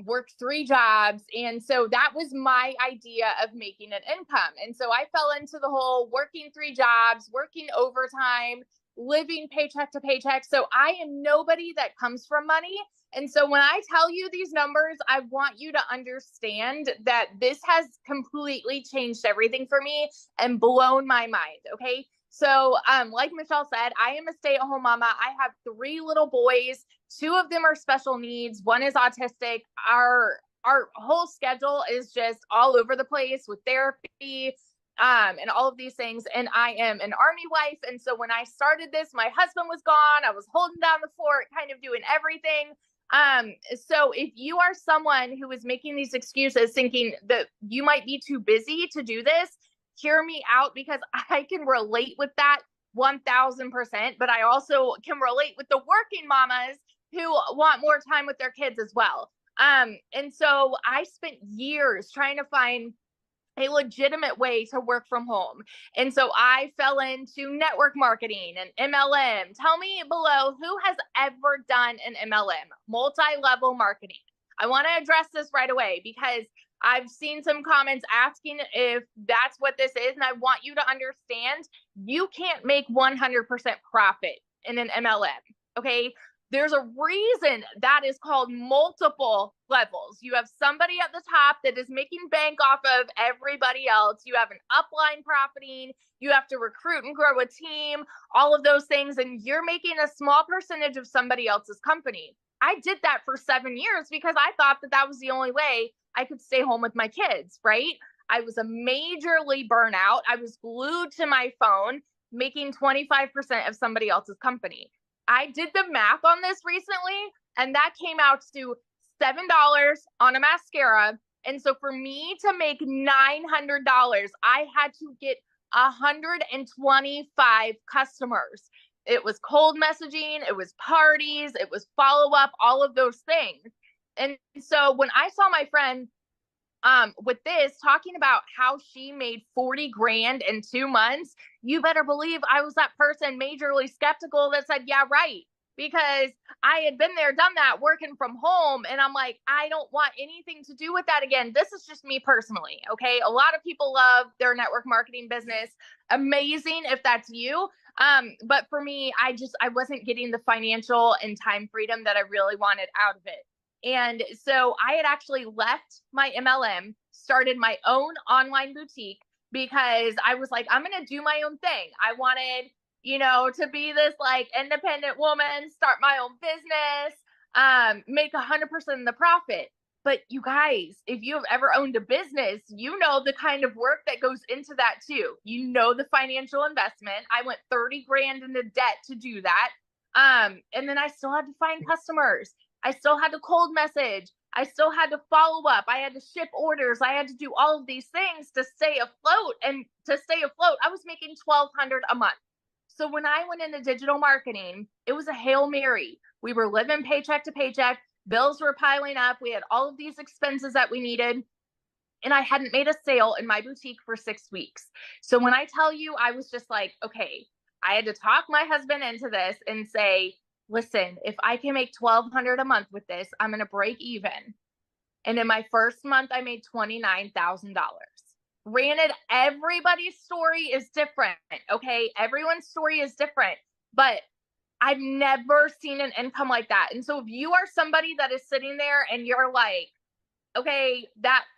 D: work 3 jobs. And so that was my idea of making an income. And so I fell into the whole working 3 jobs, working overtime, living paycheck to paycheck. So I am nobody that comes from money. And so when I tell you these numbers, I want you to understand that this has completely changed everything for me and blown my mind. Okay. So, like Michelle said, I am a stay-at-home mama. I have 3 little boys. 2 of them are special needs. 1 is autistic. Our whole schedule is just all over the place with therapy, and all of these things. And I am an Army wife. And so when I started this, my husband was gone. I was holding down the fort, kind of doing everything. So if you are someone who is making these excuses thinking that you might be too busy to do this, hear me out, because I can relate with that 1000%, but I also can relate with the working mamas who want more time with their kids as well. And so I spent years trying to find a legitimate way to work from home. And so I fell into network marketing and MLM. Tell me below, who has ever done an MLM, multi-level marketing? I want to address this right away because I've seen some comments asking if that's what this is. And I want you to understand, you can't make 100% profit in an MLM. Okay. There's a reason that is called multiple levels. You have somebody at the top that is making bank off of everybody else. You have an upline profiting. You have to recruit and grow a team, all of those things. And you're making a small percentage of somebody else's company. I did that for 7 years because I thought that that was the only way I could stay home with my kids, right? I was a majorly burnout. I was glued to my phone, making 25% of somebody else's company. I did the math on this recently, and that came out to $7 on a mascara. And so for me to make $900, I had to get 125 customers. It was cold messaging, it was parties, it was follow-up, all of those things. And so when I saw my friend with this talking about how she made 40 grand in 2 months, you better believe I was that person majorly skeptical that said, yeah, right. Because I had been there, done that, working from home. And I'm like, I don't want anything to do with that again. This is just me personally. Okay. A lot of people love their network marketing business. Amazing if that's you. But for me, I wasn't getting the financial and time freedom that I really wanted out of it. And so I had actually left my MLM, started my own online boutique because I was like, I'm going to do my own thing. I wanted, to be this like independent woman, start my own business, make 100% of the profit. But you guys, if you have ever owned a business, you know the kind of work that goes into that too. You know the financial investment. I went 30 grand into debt to do that. And then I still had to find customers. I still had to cold message. I still had to follow up. I had to ship orders. I had to do all of these things to stay afloat. And to stay afloat, I was making $1,200 a month. So when I went into digital marketing, it was a Hail Mary. We were living paycheck to paycheck. Bills were piling up. We had all of these expenses that we needed. And I hadn't made a sale in my boutique for 6 weeks. So when I tell you, I was just like, okay, I had to talk my husband into this and say, listen, if I can make $1,200 a month with this, I'm going to break even. And in my first month, I made $29,000. Granted, everybody's story is different. Okay. Everyone's story is different, but I've never seen an income like that. And so if you are somebody that is sitting there and you're like, okay,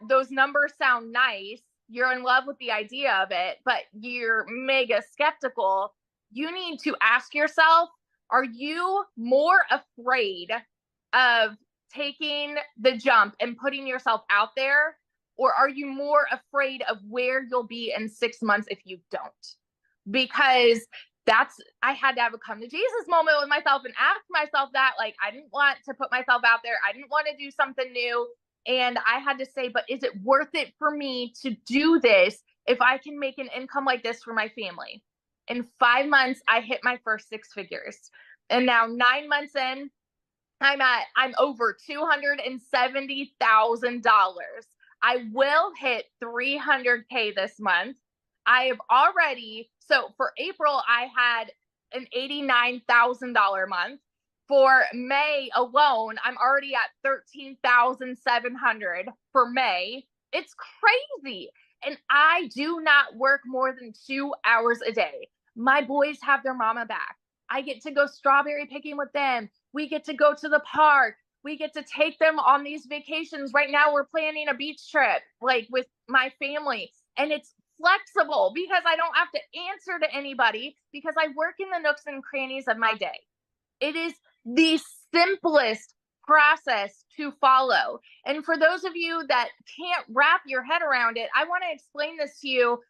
D: those numbers sound nice, you're in love with the idea of it, but you're mega skeptical, you need to ask yourself, are you more afraid of taking the jump and putting yourself out there? Or are you more afraid of where you'll be in 6 months if you don't? Because I had to have a come to Jesus moment with myself and ask myself that. Like, I didn't want to put myself out there. I didn't want to do something new. And I had to say, but is it worth it for me to do this if I can make an income like this for my family? In 5 months, I hit my first 6 figures. And now 9 months in, I'm over $270,000. I will hit 300K this month. I have already, so for April, I had an $89,000 month. For May alone, I'm already at 13,700 for May. It's crazy. And I do not work more than 2 hours a day. My boys have their mama back. I get to go strawberry picking with them. We get to go to the park. We get to take them on these vacations. Right now, we're planning a beach trip, like with my family. And it's flexible because I don't have to answer to anybody because I work in the nooks and crannies of my day. It is the simplest process to follow. And for those of you that can't wrap your head around it, I want to explain this to you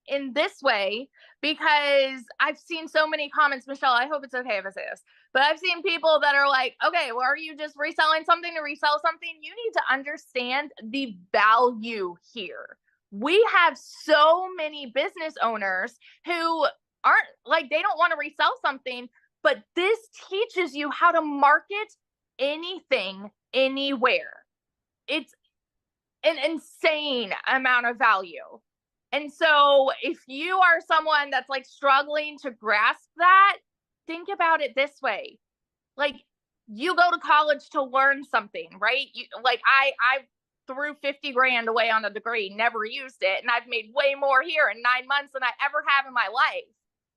D: in this way, because I've seen so many comments. Michelle, I hope it's okay if I say this, but I've seen people that are like, okay, well, are you just reselling something to resell something? You need to understand the value here. We have so many business owners who aren't like, they don't want to resell something, but this teaches you how to market anything, anywhere. It's an insane amount of value. And so if you are someone that's like struggling to grasp that, think about it this way. Like, you go to college to learn something, right? I threw 50 grand away on a degree, never used it. And I've made way more here in 9 months than I ever have in my life.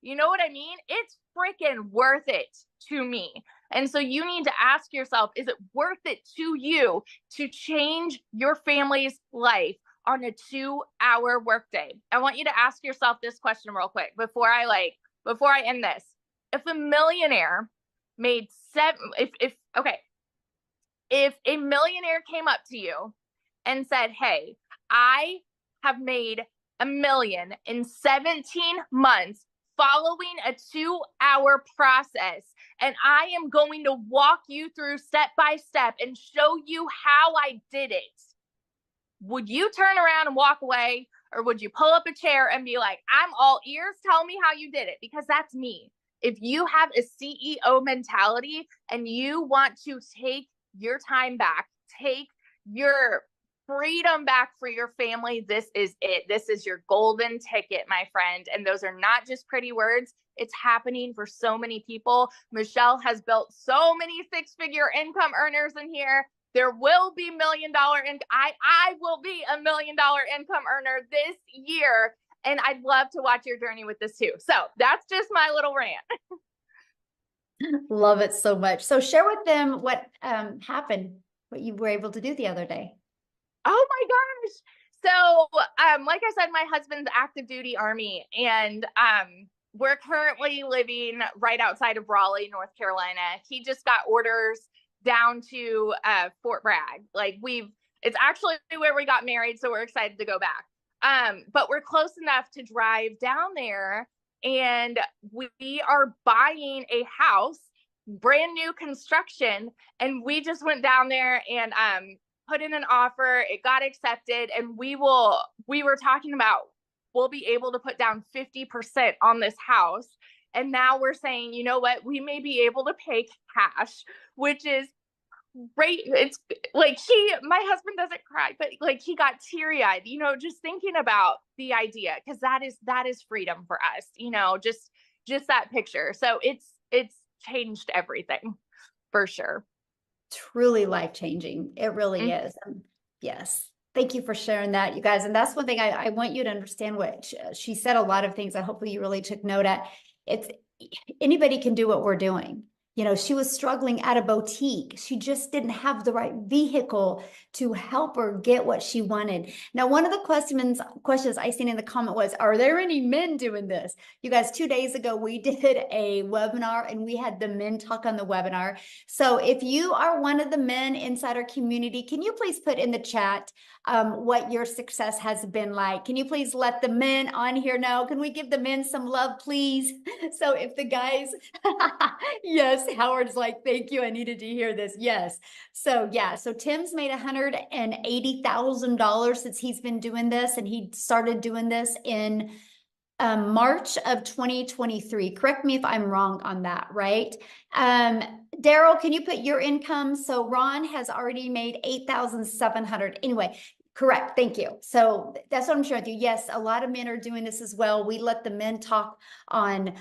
D: You know what I mean? It's freaking worth it to me. And so you need to ask yourself, is it worth it to you to change your family's life on a 2-hour workday? I want you to ask yourself this question real quick before I end this. If a millionaire made if a millionaire came up to you and said, hey, I have made $1 million in 17 months following a 2-hour process, and I am going to walk you through step by step and show you how I did it, would you turn around and walk away, or would you pull up a chair and be like, I'm all ears, tell me how you did it? Because that's me. If you have a CEO mentality and you want to take your time back, take your freedom back for your family, this is it. This is your golden ticket, my friend. And those are not just pretty words. It's happening for so many people. Michelle has built so many 6-figure income earners in here. There will be $1 million, and I will be $1 million income earner this year. And I'd love to watch your journey with this too. So that's just my little rant.
A: Love it so much. So share with them what happened, what you were able to do the other day.
D: Oh my gosh. So, like I said, my husband's active duty Army, and we're currently living right outside of Raleigh, North Carolina. He just got orders down to Fort Bragg. It's actually where we got married, so we're excited to go back. But we're close enough to drive down there, and we are buying a house, brand new construction, and we just went down there and put in an offer. It got accepted, and we were talking about we'll be able to put down 50% on this house. And now we're saying, you know what, we may be able to pay cash, which is great. It's like my husband doesn't cry, but like he got teary-eyed, you know, just thinking about the idea, because that is freedom for us, you know, just that picture. So it's changed everything for sure.
A: Truly life-changing. It really is. Yes. Thank you for sharing that, you guys. And that's one thing I want you to understand. What she said, a lot of things that hopefully you really took note at. It's anybody can do what we're doing. You know, she was struggling at a boutique. She just didn't have the right vehicle to help her get what she wanted. Now, one of the questions I seen in the comment was, are there any men doing this? You guys, 2 days ago, we did a webinar and we had the men talk on the webinar. So if you are one of the men inside our community, can you please put in the chat what your success has been like? Can you please let the men on here know? Can we give the men some love, please? So if the guys, yes, Howard's like, thank you. I needed to hear this. Yes. So yeah. So Tim's made $180,000 since he's been doing this, and he started doing this in March of 2023. Correct me if I'm wrong on that, right? Daryl, can you put your income? So Ron has already made 8,700. Anyway, correct. Thank you. So that's what I'm sharing with you. Yes, a lot of men are doing this as well. We let the men talk on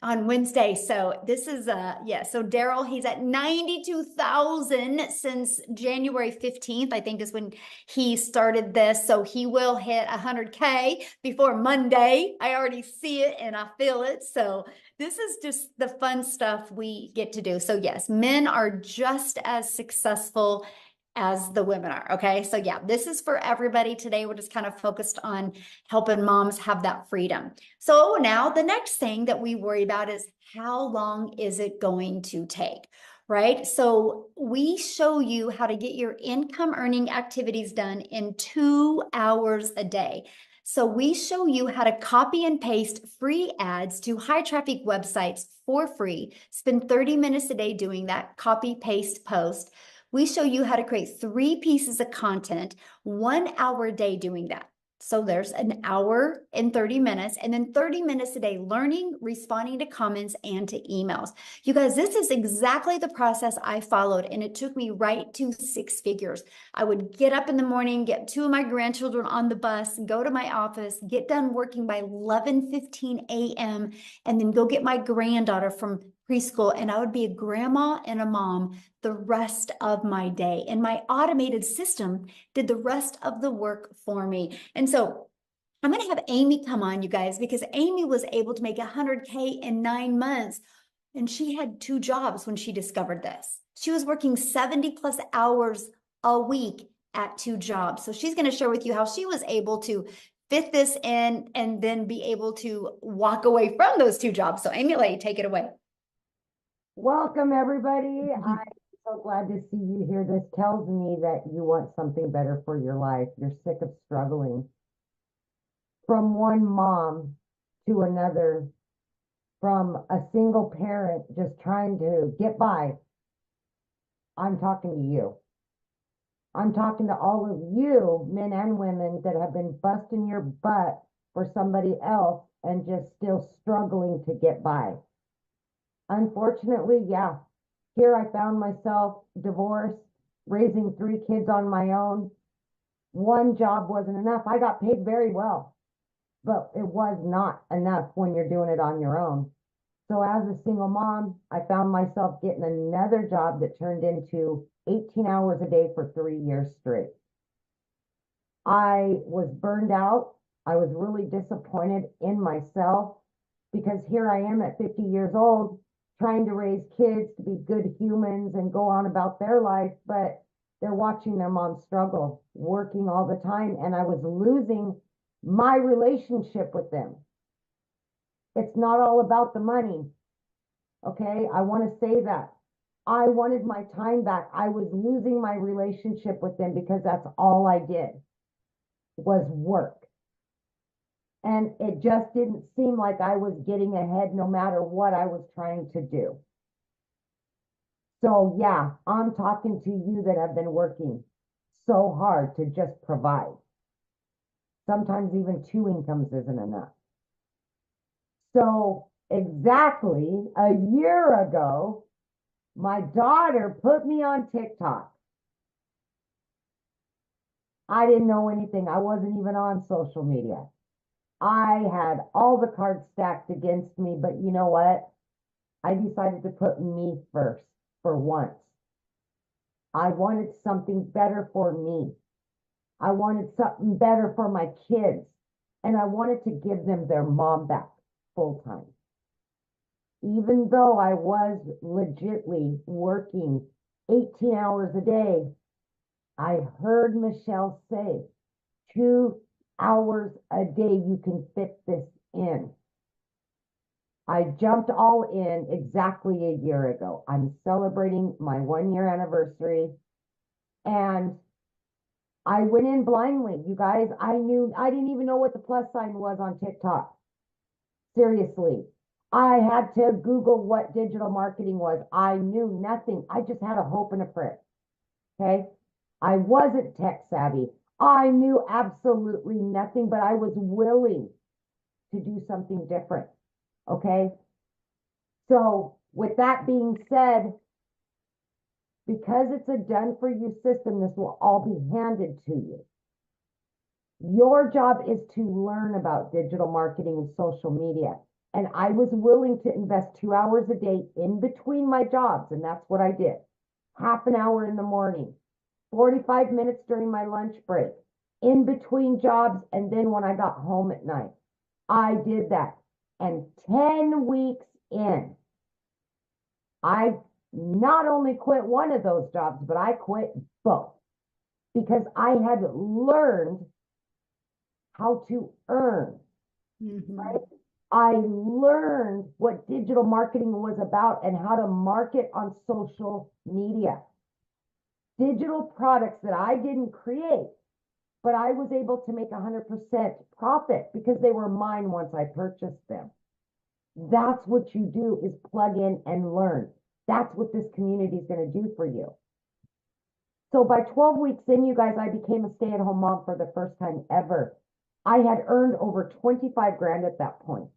A: Wednesday. So this is yeah. So Daryl, he's at 92,000 since January 15th, I think is when he started this. So he will hit 100K before Monday. I already see it and I feel it. So this is just the fun stuff we get to do. So yes, men are just as successful as the women are. Okay. So yeah, this is for everybody. Today, we're just kind of focused on helping moms have that freedom. So now the next thing that we worry about is, how long is it going to take? Right? So we show you how to get your income earning activities done in 2 hours a day. So we show you how to copy and paste free ads to high traffic websites for free. Spend 30 minutes a day doing that, copy, paste, post. We show you how to create 3 pieces of content, 1 hour a day doing that. So there's an hour and 30 minutes, and then 30 minutes a day learning, responding to comments and to emails. You guys, this is exactly the process I followed, and it took me right to 6 figures. I would get up in the morning, get 2 of my grandchildren on the bus, go to my office, get done working by 11:15 a.m., and then go get my granddaughter from preschool, and I would be a grandma and a mom the rest of my day. And my automated system did the rest of the work for me. And so I'm going to have Amy come on, you guys, because Amy was able to make 100K in 9 months. And she had 2 jobs when she discovered this. She was working 70 plus hours a week at 2 jobs. So she's going to share with you how she was able to fit this in and then be able to walk away from those 2 jobs. So Amy, let you take it away.
E: Welcome, everybody. I'm so glad to see you here. This tells me that you want something better for your life. You're sick of struggling. From one mom to another, from a single parent just trying to get by. I'm talking to you. I'm talking to all of you, men and women, that have been busting your butt for somebody else and just still struggling to get by. Unfortunately, yeah, here I found myself divorced, raising 3 kids on my own. 1 job wasn't enough. I got paid very well, but it was not enough when you're doing it on your own. So as a single mom, I found myself getting another job that turned into 18 hours a day for 3 years straight. I was burned out. I was really disappointed in myself, because here I am at 50 years old, trying to raise kids to be good humans and go on about their life, but they're watching their mom struggle, working all the time, and I was losing my relationship with them. It's not all about the money, okay? I want to say that. I wanted my time back. I was losing my relationship with them because that's all I did was work. And it just didn't seem like I was getting ahead no matter what I was trying to do. So yeah, I'm talking to you that have been working so hard to just provide. Sometimes even 2 incomes isn't enough. So exactly a year ago, my daughter put me on TikTok. I didn't know anything. I wasn't even on social media. I had all the cards stacked against me, but you know what? I decided to put me first for once. I wanted something better for me. I wanted something better for my kids. And I wanted to give them their mom back full time. Even though I was legitly working 18 hours a day, I heard Michelle say, 2 hours a day, you can fit this in. I jumped all in exactly a year ago. I'm celebrating my 1-year anniversary, and I went in blindly. You guys, I didn't even know what the plus sign was on TikTok. Seriously. I had to Google what digital marketing was. I knew nothing. I just had a hope and a prayer. Okay. I wasn't tech savvy. I knew absolutely nothing, but I was willing to do something different. Okay. So with that being said, because it's a done for you system, this will all be handed to you. Your job is to learn about digital marketing and social media. And I was willing to invest 2 hours a day in between my jobs. And that's what I did. Half an hour in the morning, 45 minutes during my lunch break, in between jobs. And then when I got home at night, I did that. And 10 weeks in, I not only quit one of those jobs, but I quit both because I had learned how to earn, right? I learned what digital marketing was about and how to market on social media. Digital products that I didn't create, but I was able to make 100% profit because they were mine once I purchased them. That's what you do, is plug in and learn. That's what this community is going to do for you. So by 12 weeks in, you guys, I became a stay-at-home mom for the first time ever. I had earned over 25 grand at that point.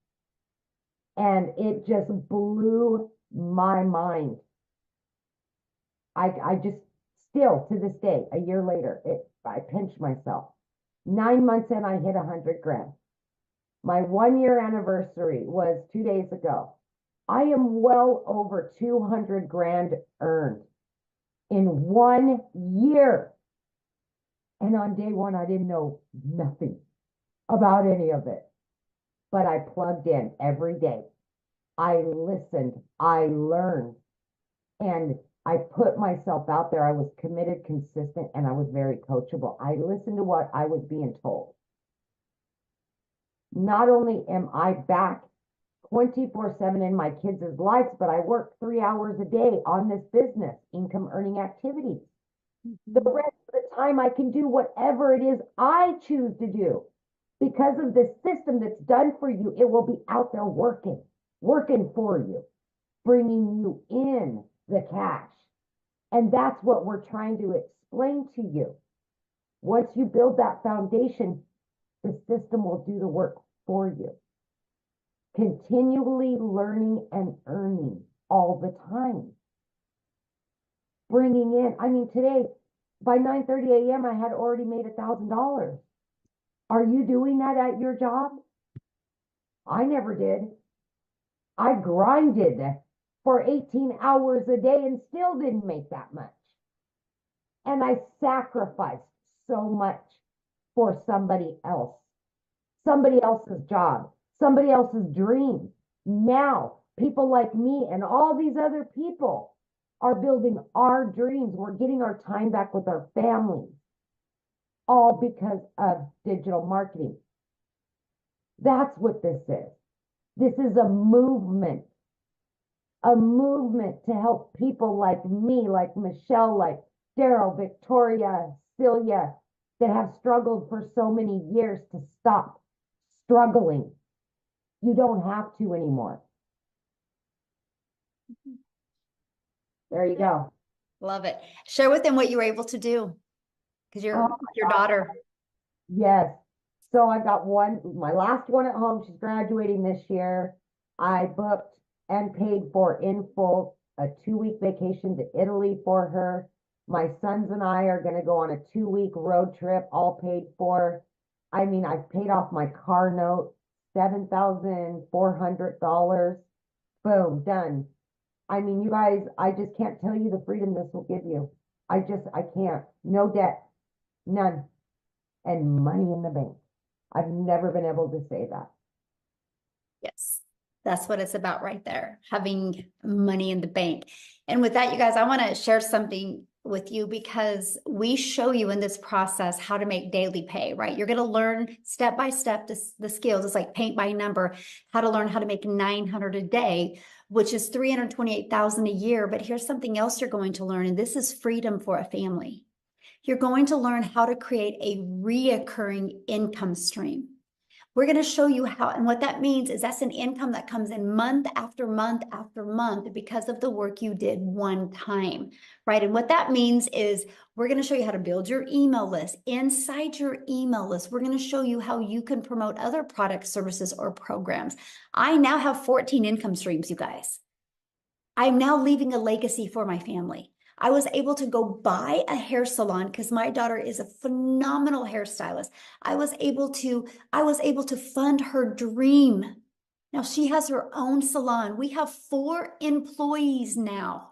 E: And it just blew my mind. I just still to this day, a year later, I pinch myself. 9 months in, I hit 100 grand. My 1-year anniversary was 2 days ago. I am well over 200 grand earned in 1 year. And on day one, I didn't know nothing about any of it, but I plugged in every day. I listened, I learned, and I put myself out there. I was committed, consistent, and I was very coachable. I listened to what I was being told. Not only am I back 24/7 in my kids' lives, but I work 3 hours a day on this business, income earning activities. The rest of the time I can do whatever it is I choose to do. Because of the system that's done for you, it will be out there working for you, bringing you in the cash. And that's what we're trying to explain to you. Once you build that foundation, the system will do the work for you. Continually learning and earning all the time. Bringing in, I mean, today, by 9:30 a.m., I had already made $1,000. Are you doing that at your job? I never did. I grinded for 18 hours a day and still didn't make that much. And I sacrificed so much for somebody else, somebody else's job, somebody else's dream. Now, people like me and all these other people are building our dreams. We're getting our time back with our families, all because of digital marketing. That's what this is. This is a movement to help people like me, like Michelle, like Daryl, Victoria, Celia, that have struggled for so many years, to stop struggling. You don't have to anymore. There you go.
A: Love it. Share with them what you were able to do, because your
E: Oh my
A: your
E: God.
A: daughter.
E: Yes. So I got my last one at home. She's graduating this year. I booked and paid for in full a 2-week vacation to Italy for her. My sons and I are going to go on a 2-week road trip, all paid for. I mean, I've paid off my car note, $7,400. Boom, done. I mean, you guys, I just can't tell you the freedom this will give you. I can't. No debt, none, and money in the bank. I've never been able to say that.
A: Yes, that's what it's about right there, having money in the bank. And with that, you guys, I want to share something with you because we show you in this process how to make daily pay, right? You're going to learn step by step the skills. It's like paint by number, how to learn how to make 900 a day, which is 328,000 a year. But here's something else you're going to learn, and this is freedom for a family. You're going to learn how to create a reoccurring income stream. We're going to show you how, and what that means is that's an income that comes in month after month after month because of the work you did one time, right? And what that means is we're going to show you how to build your email list. Inside your email list, we're going to show you how you can promote other products, services, or programs. I now have 14 income streams, you guys. I'm now leaving a legacy for my family. I was able to go buy a hair salon because my daughter is a phenomenal hairstylist. I was able to fund her dream. Now she has her own salon. We have 4 employees now.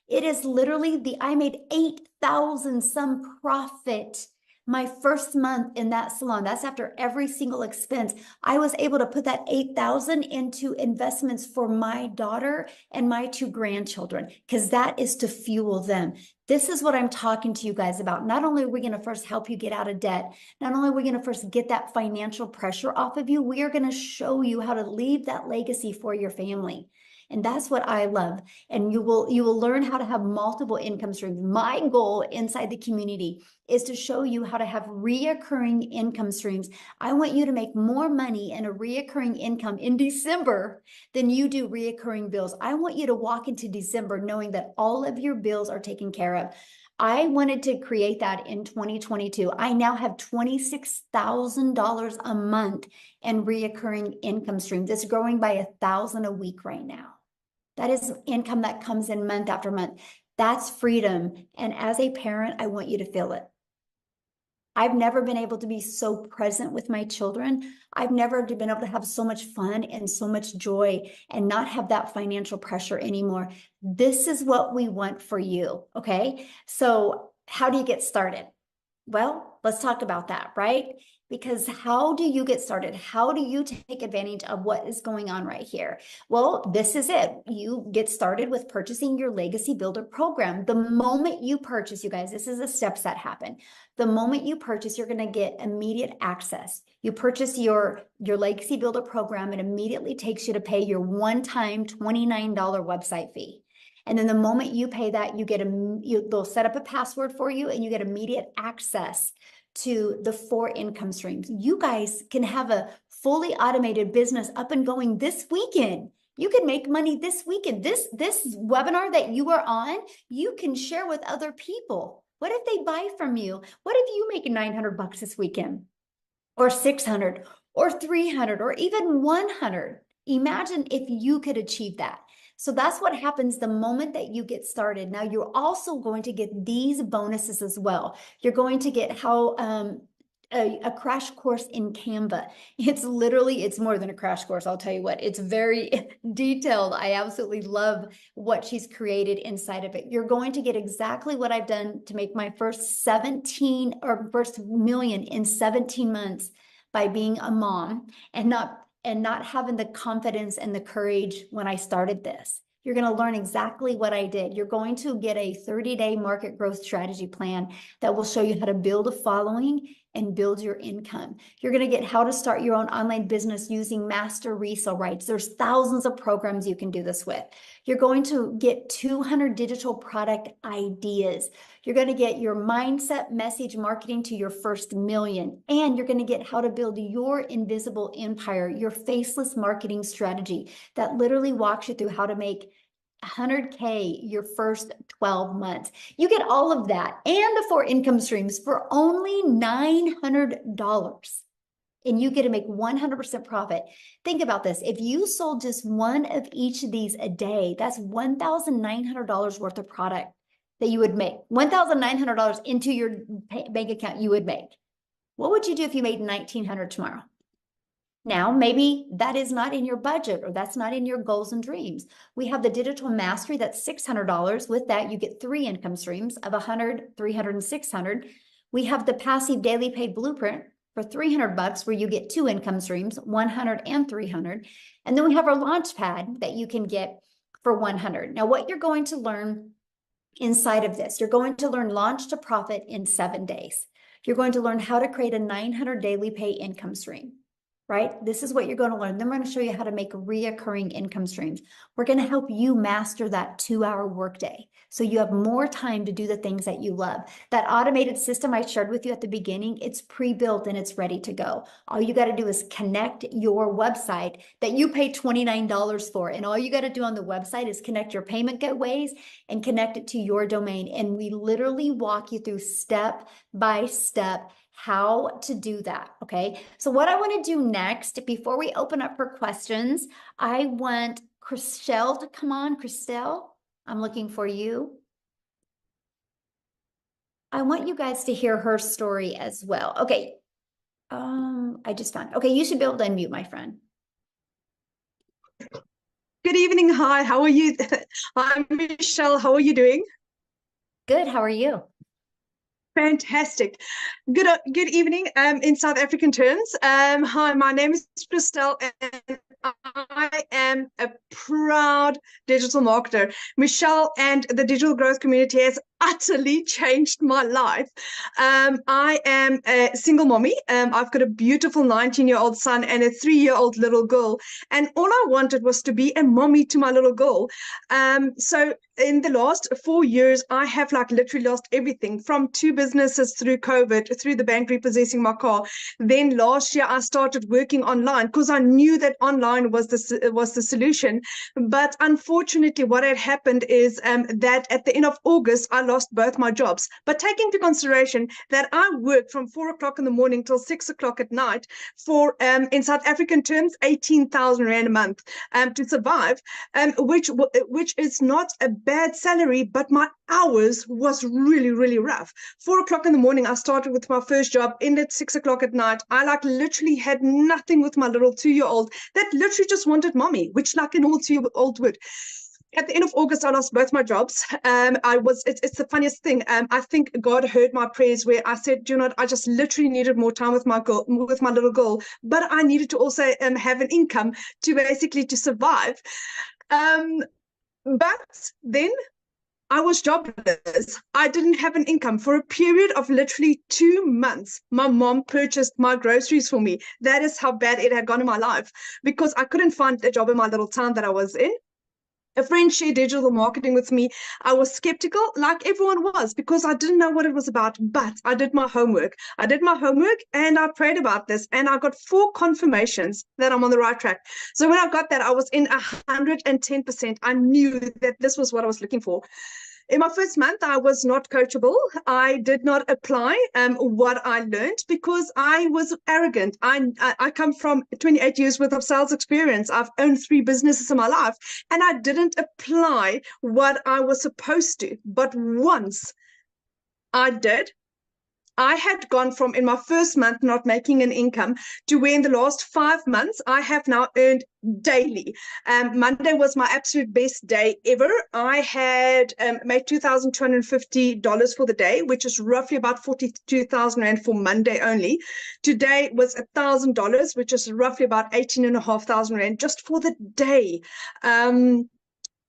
A: It is literally I made 8,000 some profit my first month in that salon. That's after every single expense. I was able to put that 8,000 into investments for my daughter and my 2 grandchildren, because that is to fuel them. This is what I'm talking to you guys about. Not only are we going to first help you get out of debt, not only are we going to first get that financial pressure off of you, we are going to show you how to leave that legacy for your family. And that's what I love. And you will learn how to have multiple income streams. My goal inside the community is to show you how to have reoccurring income streams. I want you to make more money in a reoccurring income in December than you do reoccurring bills. I want you to walk into December knowing that all of your bills are taken care of. I wanted to create that in 2022. I now have $26,000 a month in reoccurring income streams. It's growing by 1,000 a week right now. That is income that comes in month after month. That's freedom. And as a parent, I want you to feel it. I've never been able to be so present with my children. I've never been able to have so much fun and so much joy and not have that financial pressure anymore. This is what we want for you, okay? So how do you get started? Well, let's talk about that, right? Because how do you get started? How do you take advantage of what is going on right here? Well, this is it. You get started with purchasing your Legacy Builder program. The moment you purchase, you guys, this is the steps that happen. The moment you purchase, you're going to get immediate access. You purchase your Legacy Builder program, it immediately takes you to pay your one-time $29 website fee. And then the moment you pay that, they'll set up a password for you and you get immediate access to the 4 income streams. You guys can have a fully automated business up and going this weekend. You can make money this weekend. This webinar that you are on, you can share with other people. What if they buy from you? What if you make $900 this weekend, or 600, or 300, or even 100? Imagine if you could achieve that. So that's what happens the moment that you get started. Now, you're also going to get these bonuses as well. You're going to get a crash course in Canva. It's more than a crash course. I'll tell you what, it's very detailed. I absolutely love what she's created inside of it. You're going to get exactly what I've done to make my first million in 17 months by being a mom and not having the confidence and the courage when I started this. You're going to learn exactly what I did. You're going to get a 30-day market growth strategy plan that will show you how to build a following and build your income. You're going to get how to start your own online business using master resale rights. There's thousands of programs you can do this with. You're going to get 200 digital product ideas. You're going to get your mindset message marketing to your first million. And you're going to get how to build your invisible empire, your faceless marketing strategy that literally walks you through how to make 100K your first 12 months. You get all of that and the 4 income streams for only $900. and you get to make 100% profit. Think about this. If you sold just one of each of these a day, that's $1,900 worth of product that you would make. $1,900 into your bank account you would make. What would you do if you made $1,900 tomorrow? Now, maybe that is not in your budget or that's not in your goals and dreams. We have the digital mastery that's $600. With that, you get 3 income streams of 100, 300, and 600. We have the passive daily pay blueprint for $300 where you get 2 income streams, 100 and 300. And then we have our launch pad that you can get for 100. Now, what you're going to learn inside of this, you're going to learn launch to profit in 7 days. You're going to learn how to create a 900 daily pay income stream. Right? This is what you're going to learn. Then we're going to show you how to make reoccurring income streams. We're going to help you master that 2-hour workday so you have more time to do the things that you love. That automated system I shared with you at the beginning, it's pre-built and it's ready to go. All you got to do is connect your website that you pay $29 for. And all you got to do on the website is connect your payment gateways and connect it to your domain. And we literally walk you through step by step how to do that, okay? So what I want to do next, before we open up for questions, I want Christelle to come on. Christelle, I'm looking for you. I want you guys to hear her story as well. Okay, I just found, okay, you should be able to unmute, my friend.
F: Good evening. Hi, how are you? I'm Michelle. How are you doing?
A: Good, how are you?
F: Fantastic. Good evening in South African terms. Hi, my name is Christelle and I am a proud digital marketer. Michelle and the digital growth community has utterly changed my life. I am a single mommy. I've got a beautiful 19-year-old son and a 3-year-old little girl. And all I wanted was to be a mommy to my little girl. So in the last 4 years, I have literally lost everything from 2 businesses through COVID, through the bank repossessing my car. Then last year, I started working online because I knew that online was the solution. But unfortunately, what had happened is that at the end of August, I lost both my jobs. But take into consideration that I worked from 4 o'clock in the morning till 6 o'clock at night for, in South African terms, 18,000 Rand a month to survive, which is not a bad salary, but my hours was really, really rough. 4 o'clock in the morning, I started with my first job, ended 6 o'clock at night. I literally had nothing with my little 2-year-old that literally just wanted mommy, which an all 2-year-old would. At the end of August, I lost both my jobs. It's the funniest thing. I think God heard my prayers where I said, you know what, I just literally needed more time with my little girl, but I needed to also have an income to survive. But then I was jobless. I didn't have an income. For a period of literally 2 months, my mom purchased my groceries for me. That is how bad it had gone in my life because I couldn't find a job in my little town that I was in. A friend shared digital marketing with me. I was skeptical, like everyone was, because I didn't know what it was about, but I did my homework. And I prayed about this, and I got 4 confirmations that I'm on the right track. So when I got that, I was in 110%. I knew that this was what I was looking for. In my first month, I was not coachable. I did not apply what I learned because I was arrogant. I come from 28 years worth of sales experience. I've owned 3 businesses in my life, and I didn't apply what I was supposed to. But once I did, I had gone from in my first month not making an income to where in the last 5 months I have now earned daily. Monday was my absolute best day ever. I had made $2,250 for the day, which is roughly about 42,000 Rand for Monday only. Today was $1,000, which is roughly about 18,500 Rand just for the day.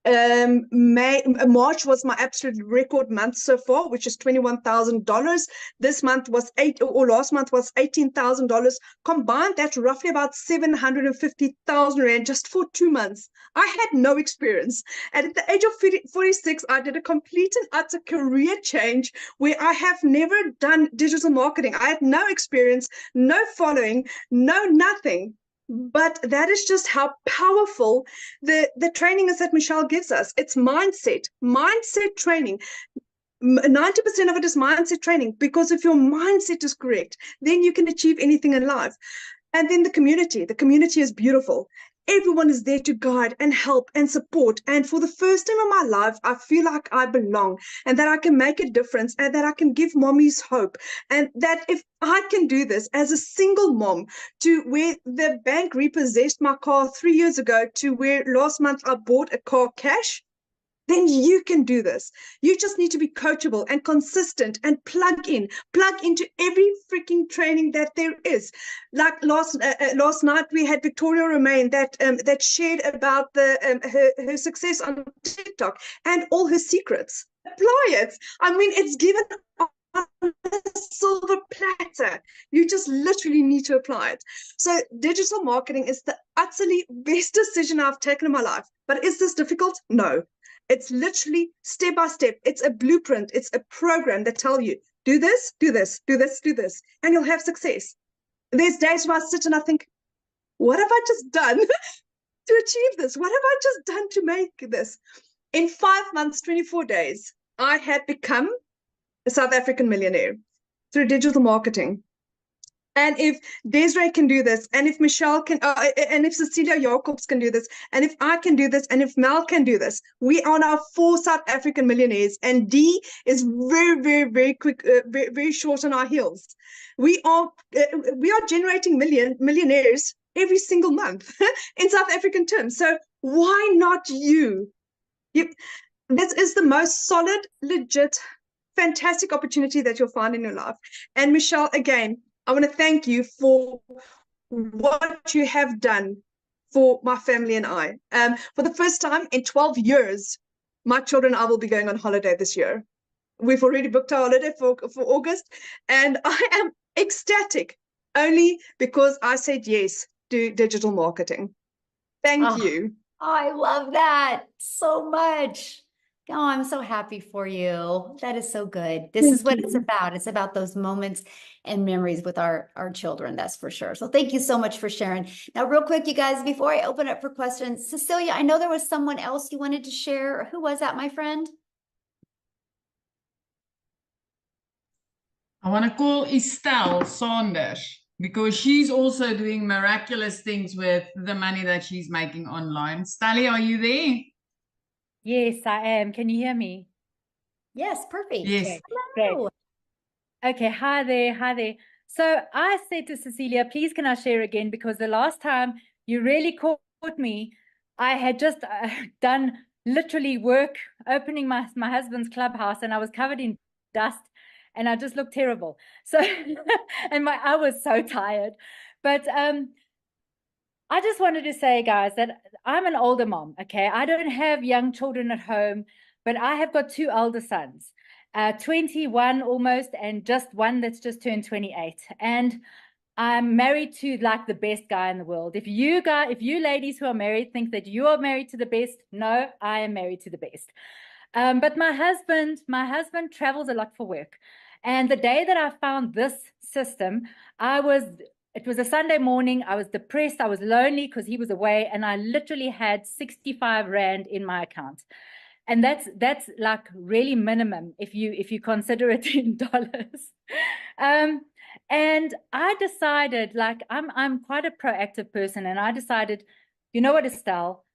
F: March was my absolute record month so far, which is $21,000. This month was last month was $18,000. Combined, that's roughly about 750,000 Rand just for 2 months. I had no experience. And at the age of 46, I did a complete and utter career change where I have never done digital marketing. I had no experience, no following, no nothing. But that is just how powerful the training is that Michelle gives us. It's mindset training. 90% of it is mindset training, because if your mindset is correct, then you can achieve anything in life. And then the community is beautiful. Everyone is there to guide and help and support. And for the first time in my life, I feel like I belong and that I can make a difference and that I can give mommies hope. And that if I can do this as a single mom, to where the bank repossessed my car 3 years ago, to where last month I bought a car cash, then you can do this. You just need to be coachable and consistent and plug into every freaking training that there is. Like last night, we had Victoria Romain that shared about her success on TikTok and all her secrets. Apply it. I mean, it's given on a silver platter. You just literally need to apply it. So digital marketing is the utterly best decision I've taken in my life. But is this difficult? No. It's literally step by step. It's a blueprint. It's a program that tells you, do this, do this, do this, do this, and you'll have success. There's days where I sit and I think, what have I just done to achieve this? What have I just done to make this? In 5 months, 24 days, I had become a South African millionaire through digital marketing. And if Desiree can do this, and if Michelle can, and if Cecilia Jacobs can do this, and if I can do this, and if Mel can do this, we are now 4 South African millionaires, and D is very, very, very quick, very, very short on our heels. We are generating millionaires every single month in South African terms. So why not you? This is the most solid, legit, fantastic opportunity that you'll find in your life. And Michelle, again, I want to thank you for what you have done for my family and I. For the first time in 12 years, my children and I will be going on holiday this year. We've already booked our holiday for August, and I am ecstatic only because I said yes to digital marketing. Thank you.
A: I love that so much. Oh, I'm so happy for you. That is so good. This is what it's about. It's about those moments and memories with our children, that's for sure. So thank you so much for sharing. Now, real quick, you guys, before I open up for questions, Cecilia, I know there was someone else you wanted to share. Who was that, my friend?
C: I want to call Estelle Saunders because she's also doing miraculous things with the money that she's making online. Stally, are you there?
G: Yes, I am. Can you hear me?
A: Yes, perfect.
C: Yes.
A: Hello.
G: Okay, hi there, hi there. So I said to Cecilia, please can I share again? Because the last time you really caught me, I had just done literally work opening my husband's clubhouse, and I was covered in dust and I just looked terrible. So, and I was so tired. But I just wanted to say, guys, that I'm an older mom, okay? I don't have young children at home, but I have got 2 elder sons, 21 almost, and just one that's just turned 28. And I'm married to like the best guy in the world. If you ladies who are married think that you are married to the best, no, I am married to the best. But my husband travels a lot for work. And the day that I found this system, it was a Sunday morning. I was depressed. I was lonely because he was away, and I literally had 65 Rand in my account. And that's like really minimum if you consider it in dollars. And I decided, like, I'm quite a proactive person, and I decided, you know what, Estelle,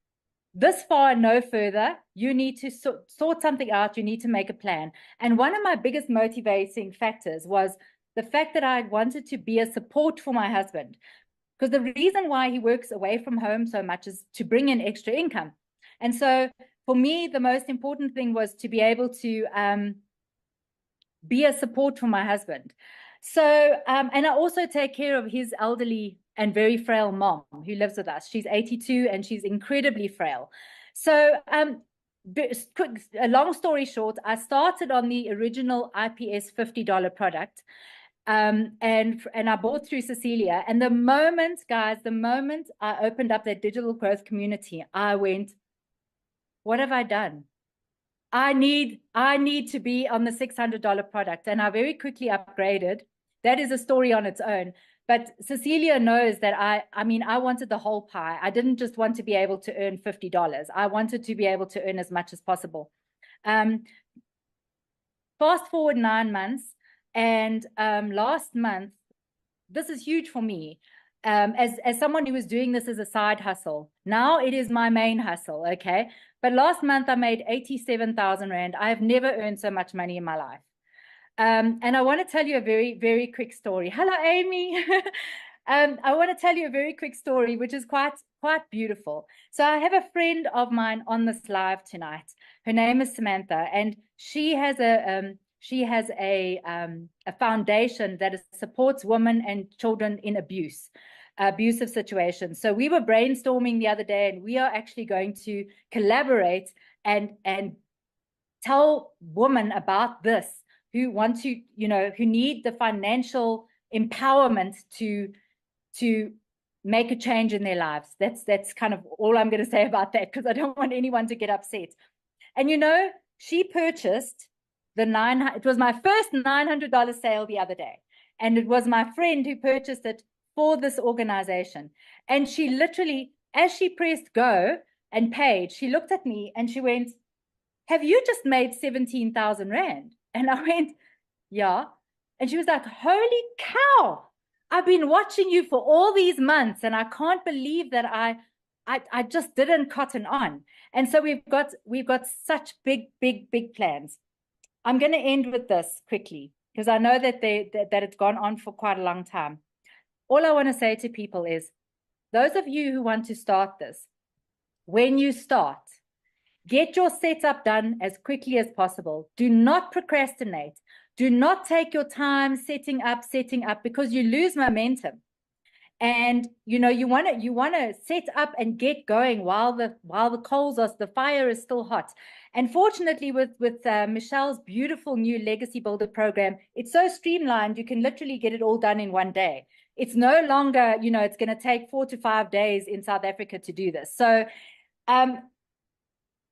G: this far and no further. You need to sort something out. You need to make a plan. And one of my biggest motivating factors was the fact that I wanted to be a support for my husband, because the reason why he works away from home so much is to bring in extra income. And so for me, the most important thing was to be able to be a support for my husband. So, and I also take care of his elderly and very frail mom who lives with us. She's 82 and she's incredibly frail. So, a long story short, I started on the original IPS $50 product. And I bought through Cecilia. And the moment I opened up that digital growth community, I went, what have I done? I need to be on the $600 product. And I very quickly upgraded. That is a story on its own. But Cecilia knows that I wanted the whole pie. I didn't just want to be able to earn $50. I wanted to be able to earn as much as possible. Fast forward 9 months. And last month, this is huge for me. as someone who was doing this as a side hustle. Now it is my main hustle, okay? But last month I made 87,000 Rand. I have never earned so much money in my life. And I want to tell you a very, very quick story. Hello, Amy. I want to tell you a very quick story, which is quite beautiful. So I have a friend of mine on this live tonight. Her name is Samantha, and she has a foundation that supports women and children in abusive situations. So we were brainstorming the other day, and we are actually going to collaborate and tell women about this who want to, who need the financial empowerment to make a change in their lives. That's kind of all I'm going to say about that, because I don't want anyone to get upset. And she purchased it was my first $900 sale the other day. And it was my friend who purchased it for this organization. And she literally, as she pressed go and paid, she looked at me and she went, "Have you just made 17,000 Rand?" And I went, "Yeah." And she was like, "Holy cow, I've been watching you for all these months and I can't believe that I just didn't cotton on." And so we've got such big plans. I'm going to end with this quickly, because I know that that it's gone on for quite a long time. All I want to say to people is, those of you who want to start this, when you start, get your setup done as quickly as possible. Do not procrastinate. Do not take your time setting up, because you lose momentum. And you want to set up and get going while the fire is still hot. And fortunately, with Michelle's beautiful new Legacy Builder program, it's so streamlined, you can literally get it all done in one day. It's no longer, it's going to take 4 to 5 days in South Africa to do this. So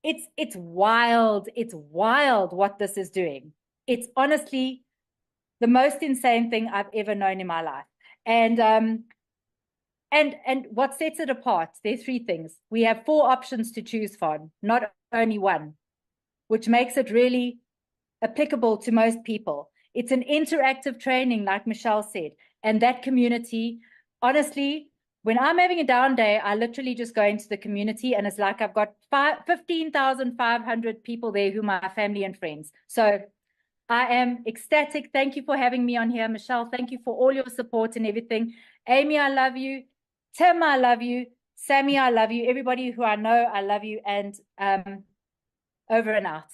G: it's wild. It's wild what this is doing. It's honestly the most insane thing I've ever known in my life. And what sets it apart, there's 3 things. We have 4 options to choose from, not only one, which makes it really applicable to most people. It's an interactive training, like Michelle said, and that community, honestly, when I'm having a down day, I literally just go into the community, and it's like I've got 15,500 people there who are my family and friends. So I am ecstatic. Thank you for having me on here, Michelle. Thank you for all your support and everything. Amy, I love you. Tim, I love you. Sammy, I love you. Everybody who I know, I love you. And over and out.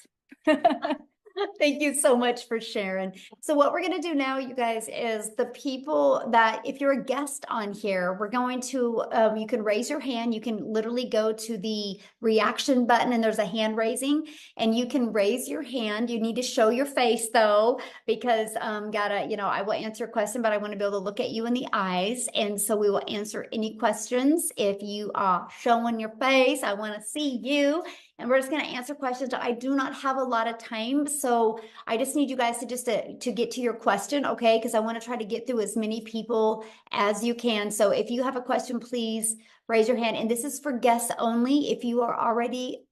A: Thank you so much for sharing. So what we're going to do now, you guys, is the people that, if you're a guest on here, we're going to, you can raise your hand. You can literally go to the reaction button and there's a hand raising, and you can raise your hand. You need to show your face though, because I will answer a question, but I want to be able to look at you in the eyes. And so we will answer any questions. If you are showing your face, I want to see you. And we're just going to answer questions. I do not have a lot of time, so I just need you guys to get to your question, okay? Because I want to try to get through as many people as you can. So if you have a question, please raise your hand. And this is for guests only. If you are already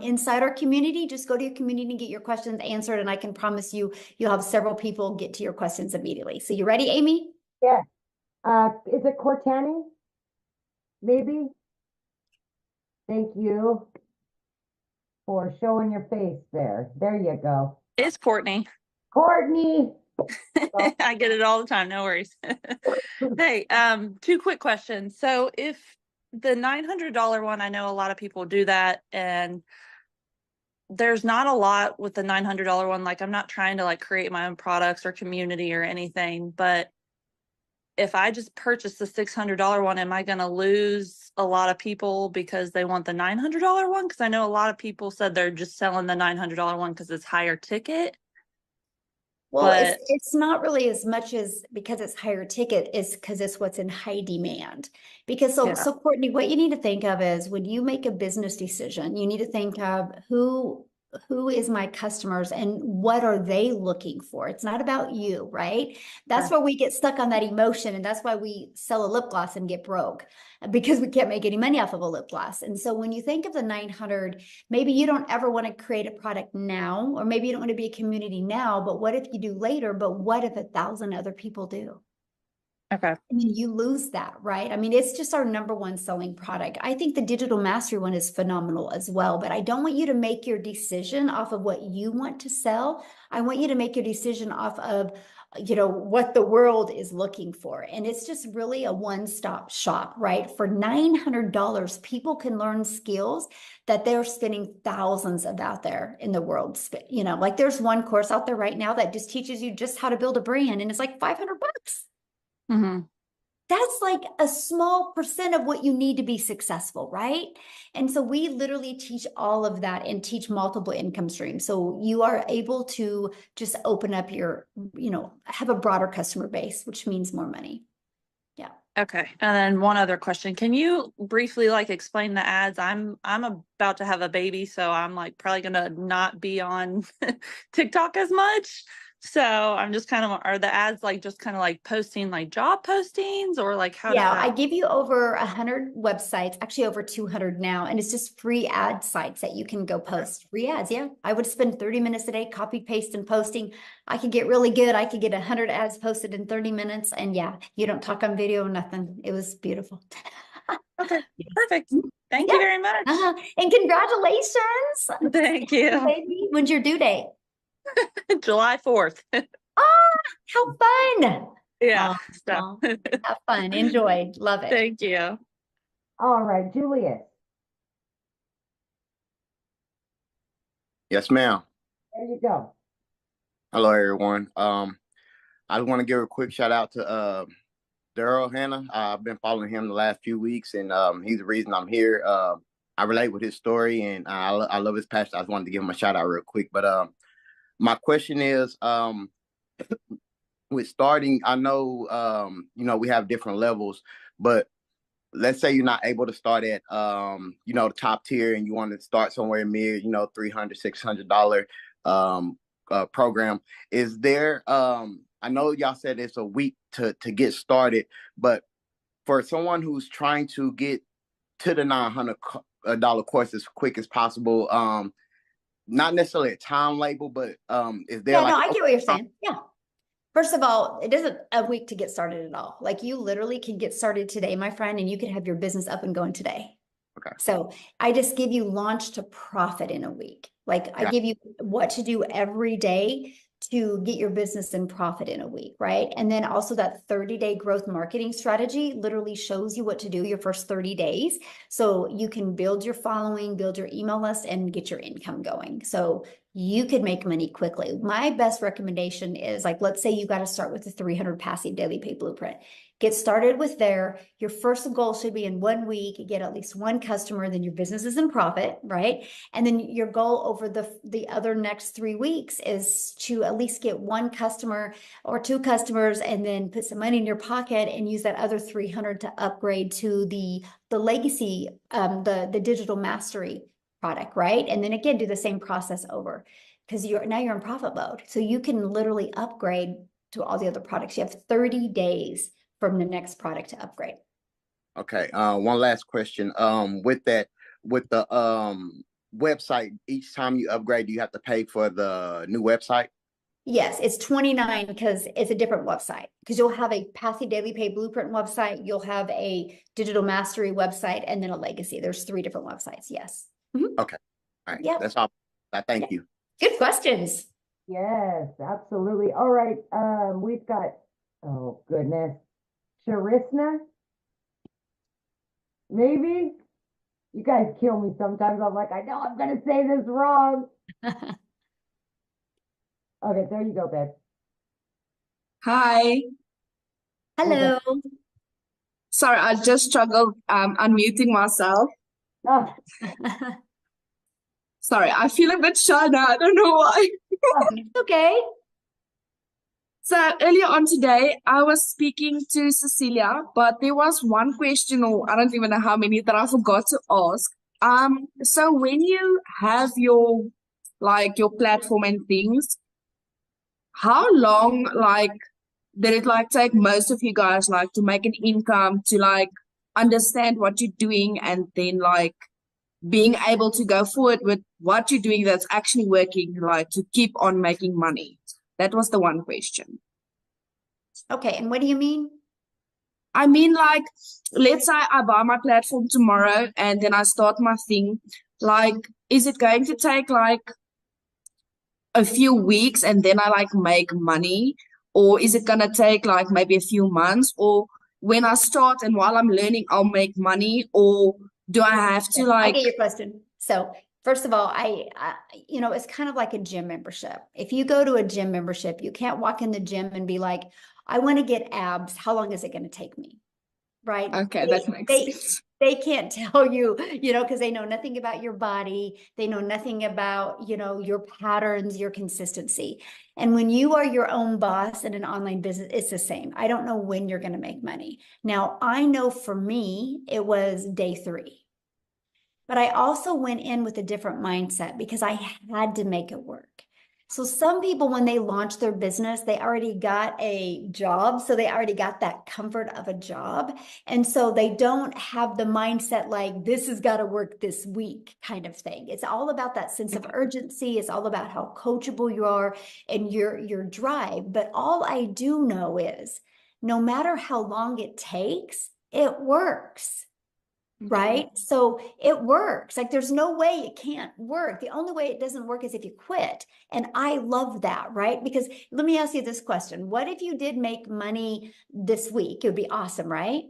A: inside our community, just go to your community and get your questions answered. And I can promise you, you'll have several people get to your questions immediately. So you ready, Amy?
E: Yeah. Is it Cortani? Maybe? Thank you for showing your face there. There you go.
H: It's Courtney.
E: Courtney.
H: I get it all the time. No worries. Hey, 2 quick questions. So if the $900 one, I know a lot of people do that, and there's not a lot with the $900 one. Like, I'm not trying to create my own products or community or anything, but if I just purchase the $600 one, am I going to lose a lot of people because they want the $900 one? Because I know a lot of people said they're just selling the $900 one because it's higher ticket.
A: Well, it's not really as much as because it's higher ticket, is because it's what's in high demand. Because so Courtney, what you need to think of is when you make a business decision, you need to think of who is my customers and what are they looking for? It's not about you, right? That's where we get stuck on that emotion. And that's why we sell a lip gloss and get broke, because we can't make any money off of a lip gloss. And so when you think of the 900, maybe you don't ever want to create a product now, or maybe you don't want to be a community now, but what if you do later? But what if 1,000 other people do?
H: Okay.
A: I mean, you lose that, right? I mean, it's just our number one selling product. I think the digital mastery one is phenomenal as well, but I don't want you to make your decision off of what you want to sell. I want you to make your decision off of, what the world is looking for. And it's just really a one-stop shop, right? For $900, people can learn skills that they're spending thousands of out there in the world. Like there's one course out there right now that just teaches you just how to build a brand, and it's like $500.
H: Mm-hmm.
A: That's like a small percent of what you need to be successful, right? And so we literally teach all of that and teach multiple income streams. So you are able to just open up have a broader customer base, which means more money. Yeah.
H: Okay. And then one other question. Can you briefly explain the ads? I'm about to have a baby, so I'm probably gonna not be on TikTok as much. So I'm just are the ads just posting job postings, or how does that?
A: I give you over 100 websites, actually over 200 now, and it's just free ad sites that you can go post. Free ads, yeah. I would spend 30 minutes a day copy, paste, and posting. I could get really good. I could get 100 ads posted in 30 minutes, and yeah, you don't talk on video, nothing. It was beautiful.
H: Okay, perfect. Thank you very much.
A: And congratulations.
H: Thank you.
A: Baby, when's your due date?
H: July 4th.
A: Oh, how fun.
H: Yeah.
A: Have fun. Enjoy. Love it.
H: Thank you.
E: All right, Julius.
I: Yes, ma'am.
E: There you go.
I: Hello, everyone. I just want to give a quick shout out to Daryl Hannah. I've been following him the last few weeks, and he's the reason I'm here. I relate with his story, and I love his passion. I just wanted to give him a shout out real quick. But my question is, with starting, I know we have different levels, but let's say you're not able to start at the top tier, and you want to start somewhere mid, $300, $600 program. Is there I know y'all said it's a week to get started, but for someone who's trying to get to the $900 course as quick as possible, not necessarily a time label, but is there
A: I get what you're saying. Yeah. First of all, it isn't a week to get started at all. You literally can get started today, my friend, and you can have your business up and going today.
I: Okay.
A: So I just give you launch to profit in a week. I give you what to do every day to get your business in profit in a week, right? And then also that 30-day growth marketing strategy literally shows you what to do your first 30 days. So you can build your following, build your email list, and get your income going. So you could make money quickly. My best recommendation is let's say you got to start with the 300 passive daily pay blueprint. Get started with there. Your first goal should be in 1 week, get at least one customer, then your business is in profit, right? And then your goal over the other next 3 weeks is to at least get one customer or two customers, and then put some money in your pocket and use that other 300 to upgrade to the legacy, the digital mastery product, right? And then again, do the same process over, because now you're in profit mode. So you can literally upgrade to all the other products. You have 30 days from the next product to upgrade.
I: Okay. One last question. With the website, each time you upgrade, do you have to pay for the new website?
A: Yes, it's $29 because it's a different website. Because you'll have a passive daily pay blueprint website, you'll have a digital mastery website, and then a legacy. There's 3 different websites. Yes. Mm-hmm.
I: Okay. All right.
A: Yeah.
I: That's all. Thank you.
A: Good questions.
E: Yes, absolutely. All right. We've got, oh goodness, Sharisna. Maybe? You guys kill me sometimes. I'm like, I know I'm gonna say this wrong. Okay, there you go, babe.
J: Hi.
A: Hello.
J: Sorry, I just struggled unmuting myself.
E: Oh,
J: Sorry, I feel a bit shy now. I don't know why.
A: Okay.
J: So earlier on today, I was speaking to Cecilia, but there was one question, or I don't even know how many, that I forgot to ask. So when you have your platform and things, how long did it take most of you guys to make an income, to understand what you're doing, and then being able to go forward with what you're doing that's actually working, to keep on making money? That was the one question.
A: Okay, and what do you mean?
J: I mean, like, let's say I buy my platform tomorrow and then I start my thing. Like, is it going to take like a few weeks and then I like make money? Or is it gonna take like maybe a few months? Or when I start and while I'm learning, I'll make money? Or do I have to
A: I
J: like,
A: get your question. So first of all, you know, it's kind of like a gym membership. If you go to a gym membership, you can't walk in the gym and be like, I want to get abs. How long is it going to take me? Right?
J: okay, that makes sense.
A: They can't tell you, you know, because they know nothing about your body. They know nothing about, you know, your patterns, your consistency. And when you are your own boss in an online business, it's the same. I don't know when you're going to make money. Now, I know for me, it was day 3. But I also went in with a different mindset because I had to make it work. So some people, when they launch their business, they already got a job. So they already got that comfort of a job. And so they don't have the mindset like, this has got to work this week kind of thing. It's all about that sense of urgency. It's all about how coachable you are and your drive. But all I do know is no matter how long it takes, it works. Right? So it works. Like there's no way it can't work. The only way it doesn't work is if you quit. And I love that, right? Because let me ask you this question. What if you did make money this week? It would be awesome, right?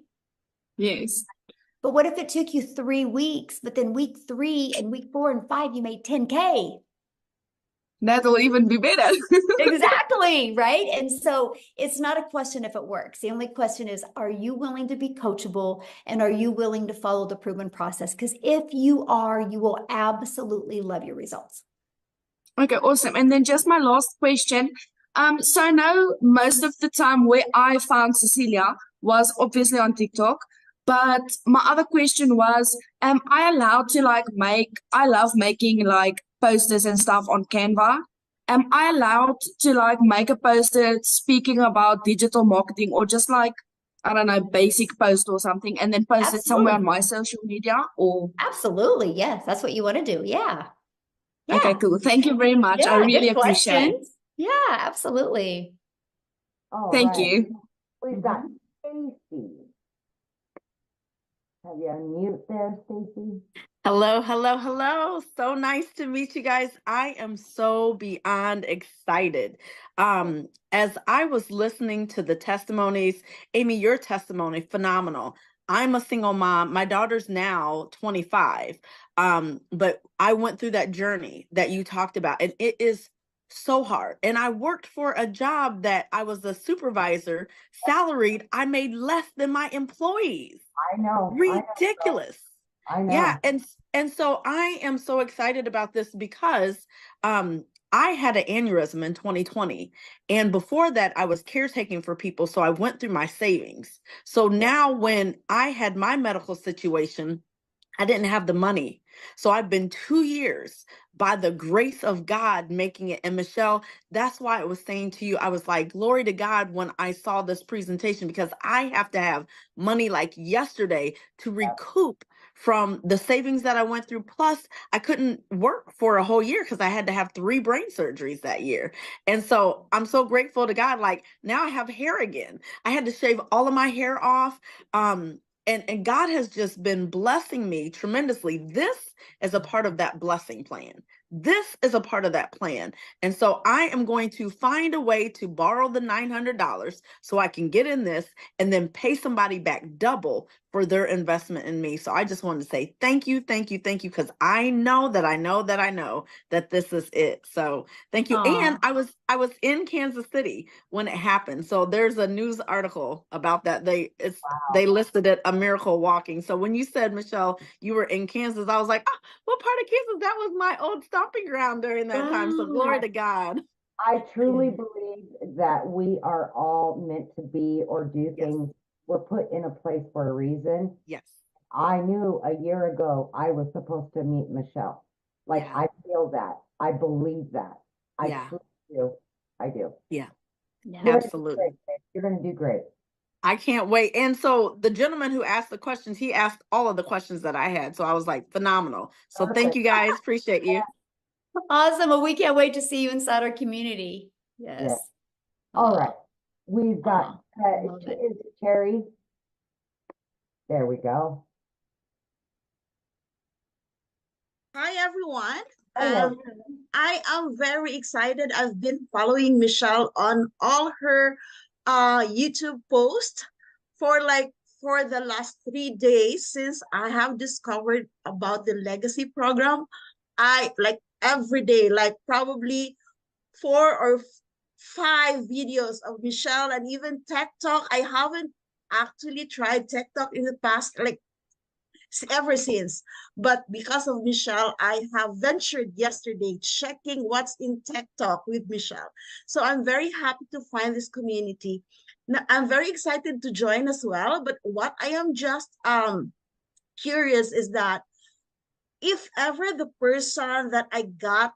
J: Yes.
A: But what if it took you 3 weeks, but then week 3 and week 4 and 5, you made 10K?
J: That'll even be better.
A: Exactly, right? And so it's not a question if it works. The only question is, are you willing to be coachable and are you willing to follow the proven process? Because if you are, you will absolutely love your results.
J: Okay, awesome. And then just my last question. So I know most of the time where I found Cecilia was obviously on TikTok, but my other question was, am I allowed to like I love making like posters and stuff on Canva. Am I allowed to like make a poster speaking about digital marketing or just like, I don't know, basic post or something and then post it somewhere on my social media or?
A: Absolutely. Yes. That's what you want to do. Yeah.
J: Okay, cool. Thank you very much. I
A: Yeah.
J: really
A: Good
J: appreciate it.
A: questions. Yeah, absolutely.
E: All
J: Thank
E: right.
J: you.
E: We've got Stacy. Have you unmute there, Stacy?
H: Hello, hello, hello. So nice to meet you guys. I am so beyond excited. As I was listening to the testimonies, Amy, your testimony, phenomenal. I'm a single mom. My daughter's now 25. But I went through that journey that you talked about, and it is so hard. And I worked for a job that I was a supervisor, salaried. I made less than my employees.
E: I know.
H: Ridiculous.
E: I know.
H: Yeah, and so I am so excited about this because I had an aneurysm in 2020, and before that I was caretaking for people, so I went through my savings. So now when I had my medical situation, I didn't have the money. So I've been 2 years by the grace of God making it. And Michelle, that's why I was saying to you, I was like, glory to God when I saw this presentation, because I have to have money like yesterday to recoup from the savings that I went through. Plus, I couldn't work for a whole year because I had to have 3 brain surgeries that year. And so I'm so grateful to God. Like now I have hair again. I had to shave all of my hair off. And God has just been blessing me tremendously. This is a part of that blessing plan. This is a part of that plan. And so I am going to find a way to borrow the $900 so I can get in this and then pay somebody back double for their investment in me. So I just wanted to say thank you, thank you, thank you, because I know that this is it. So thank you.
A: Aw.
H: And I was in Kansas City when it happened. So there's a news article about that. They listed it a miracle walking. So when you said, Michelle, you were in Kansas, I was like, oh, what part of Kansas? That was my old stomping ground during that time. So glory to God.
E: I truly believe that we are all meant to be or do things. We're put in a place for a reason.
H: Yes.
E: I knew a year ago I was supposed to meet Michelle. Like
H: Yeah.
E: I feel that. I believe that. I
H: Yeah.
E: truly do. I do.
H: Yeah.
A: Yeah.
H: Absolutely.
E: You're going to do great.
H: I can't wait. And so the gentleman who asked the questions, he asked all of the questions that I had. So I was like, phenomenal. So thank you guys. Appreciate you.
A: Awesome. Well, we can't wait to see you inside our community. Yes.
E: All right. We've got,
A: love it.
E: is it Terry? There we go.
K: Hi, everyone.
E: Hello.
K: I am very excited. I've been following Michelle on all her YouTube posts for the last 3 days since I have discovered about the legacy program. I like every day, like probably 4 or 5 videos of Michelle and even Tech Talk. I haven't actually tried Tech Talk in the past, like ever since. But because of Michelle, I have ventured yesterday checking what's in Tech Talk with Michelle. So I'm very happy to find this community. Now, I'm very excited to join as well. But what I am just curious is that if ever the person that I got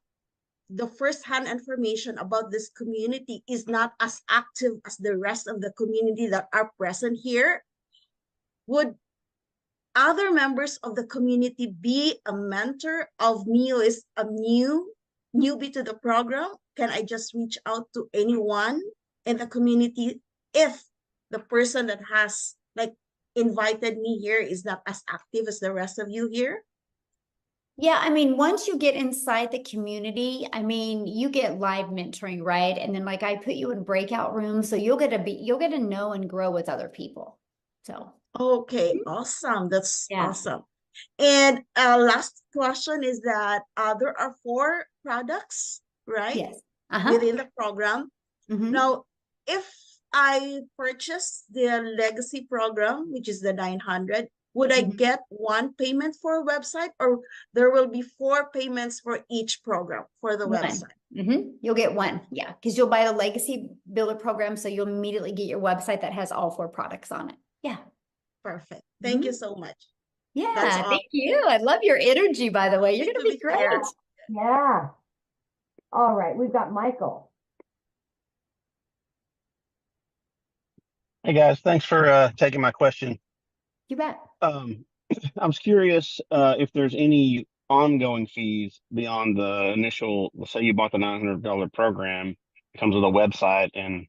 K: the first-hand information about this community is not as active as the rest of the community that are present here, would other members of the community be a mentor of me who is a newbie to the program? Can I just reach out to anyone in the community if the person that has like invited me here is not as active as the rest of you here?
A: Yeah, I mean, once you get inside the community, I mean, you get live mentoring, right? And then like I put you in breakout rooms, so you'll get to know and grow with other people. So
K: Okay, awesome. That's
A: yeah.
K: awesome. And last question is that there are 4 products, right?
A: Yes. Uh-huh.
K: Within the program. Now, if I purchase the legacy program, which is the 900, would I get one payment for a website, or there will be 4 payments for each program for the website?
A: You'll get one. Yeah. Because you'll buy the legacy builder program. So you'll immediately get your website that has all 4 products on it. Yeah.
K: Perfect. Thank you so much.
A: Yeah.
K: That's all.
A: Thank you. I love your energy, by the way. You're going to be great.
K: fair.
E: Yeah. All right, we've got Michael.
L: Hey guys, thanks for taking my question.
A: You bet.
L: I was curious if there's any ongoing fees beyond the initial, let's say you bought the $900 program, it comes with a website and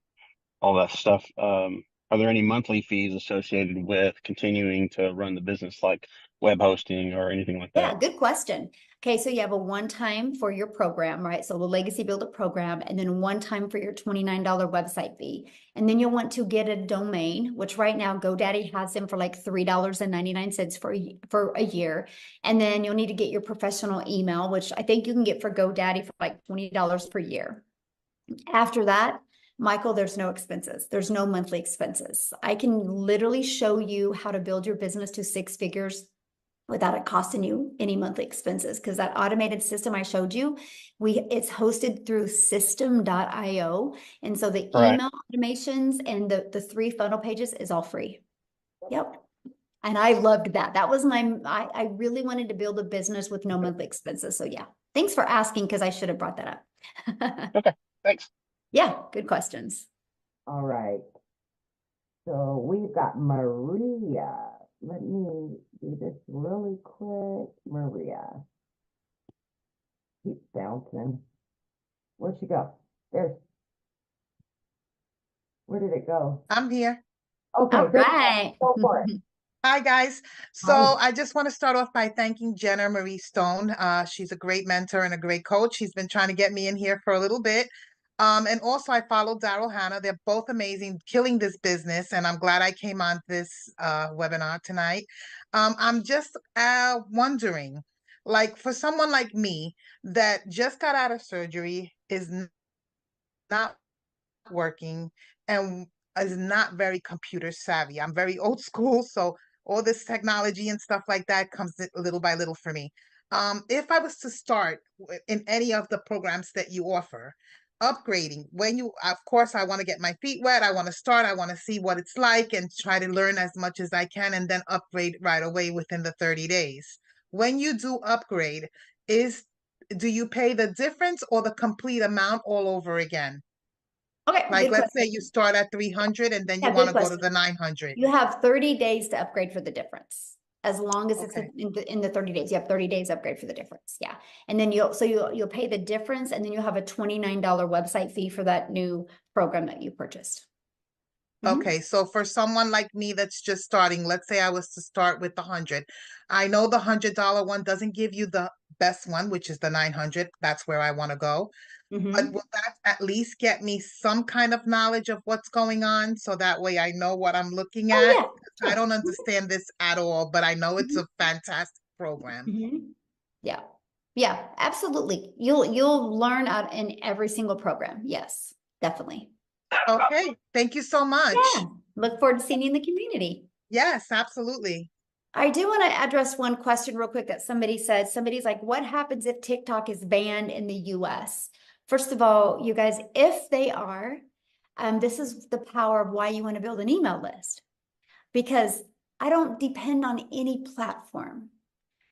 L: all that stuff. Are there any monthly fees associated with continuing to run the business, like web hosting or anything like
A: Yeah,
L: that?
A: good question. Okay, so you have a one-time for your program, right? So the Legacy Builder program, and then one time for your $29 website fee. And then you'll want to get a domain, which right now GoDaddy has them for like $3.99 for a year. And then you'll need to get your professional email, which I think you can get for GoDaddy for like $20 per year. After that, Michael, there's no expenses. There's no monthly expenses. I can literally show you how to build your business to 6 figures without it costing you any monthly expenses, because that automated system I showed you, it's hosted through system.io. And so the email automations and the 3 funnel pages is all free. Yep. And I loved that. That was I really wanted to build a business with no monthly expenses. So yeah, thanks for asking, because I should have brought that up.
L: Okay, thanks.
A: Yeah, good questions.
E: All right. So we've got Maria. Let me do this really quick. Maria. Keep bouncing. Where'd she go? Where did it go?
M: I'm here.
E: Okay,
A: all right.
E: Go for it.
M: Hi, guys. So
E: Hi.
M: I just want to start off by thanking Jenna Marie Stone. She's a great mentor and a great coach. She's been trying to get me in here for a little bit. And also I follow Daryl Hannah. They're both amazing, killing this business. And I'm glad I came on this webinar tonight. I'm just wondering, like for someone like me that just got out of surgery, is not working, and is not very computer savvy. I'm very old school, so all this technology and stuff like that comes little by little for me. If I was to start in any of the programs that you offer, upgrading, of course, I want to get my feet wet. I want to start. I want to see what it's like and try to learn as much as I can, and then upgrade right away within the 30 days. When you do upgrade, do you pay the difference or the complete amount all over again?
A: Okay,
M: Like,
A: good
M: let's say
A: question.
M: you start at 300 and then you
A: Yeah,
M: want
A: good
M: to go to
A: question.
M: the 900.
A: You have 30 days to upgrade for the difference. As long as it's
M: Okay.
A: in the 30 days, you have 30 days upgrade for the difference. Yeah. And then you'll pay the difference, and then you'll have a $29 website fee for that new program that you purchased.
M: Okay, so for someone like me that's just starting, let's say I was to start with the 100. I know the $100 one doesn't give you the best one, which is the 900. That's where I want to go. But will that at least get me some kind of knowledge of what's going on so that way I know what I'm looking
A: Oh,
M: at?
A: yeah,
M: I
A: sure.
M: don't understand this at all, but I know it's a fantastic program.
A: Yeah. Yeah, absolutely. You'll learn out in every single program. Yes, definitely.
M: Okay, thank you so much.
A: Yeah. Look forward to seeing you in the community.
M: Yes, absolutely.
A: I do want to address one question real quick that somebody said. Somebody's like, what happens if TikTok is banned in the US? First of all, you guys, if they are, this is the power of why you want to build an email list. Because I don't depend on any platform.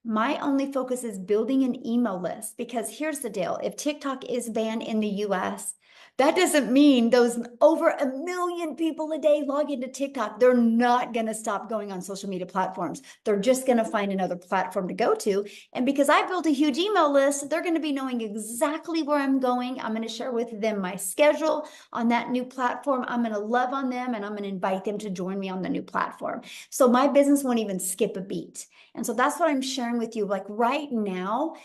A: My only focus is building an email list, because here's the deal. If TikTok is banned in the US, that doesn't mean those over 1 million people a day log into TikTok. They're not going to stop going on social media platforms. They're just going to find another platform to go to. And because I built a huge email list, they're going to be knowing exactly where I'm going. I'm going to share with them my schedule on that new platform. I'm going to love on them, and I'm going to invite them to join me on the new platform. So my business won't even skip a beat. And so that's what I'm sharing with you. Like right now,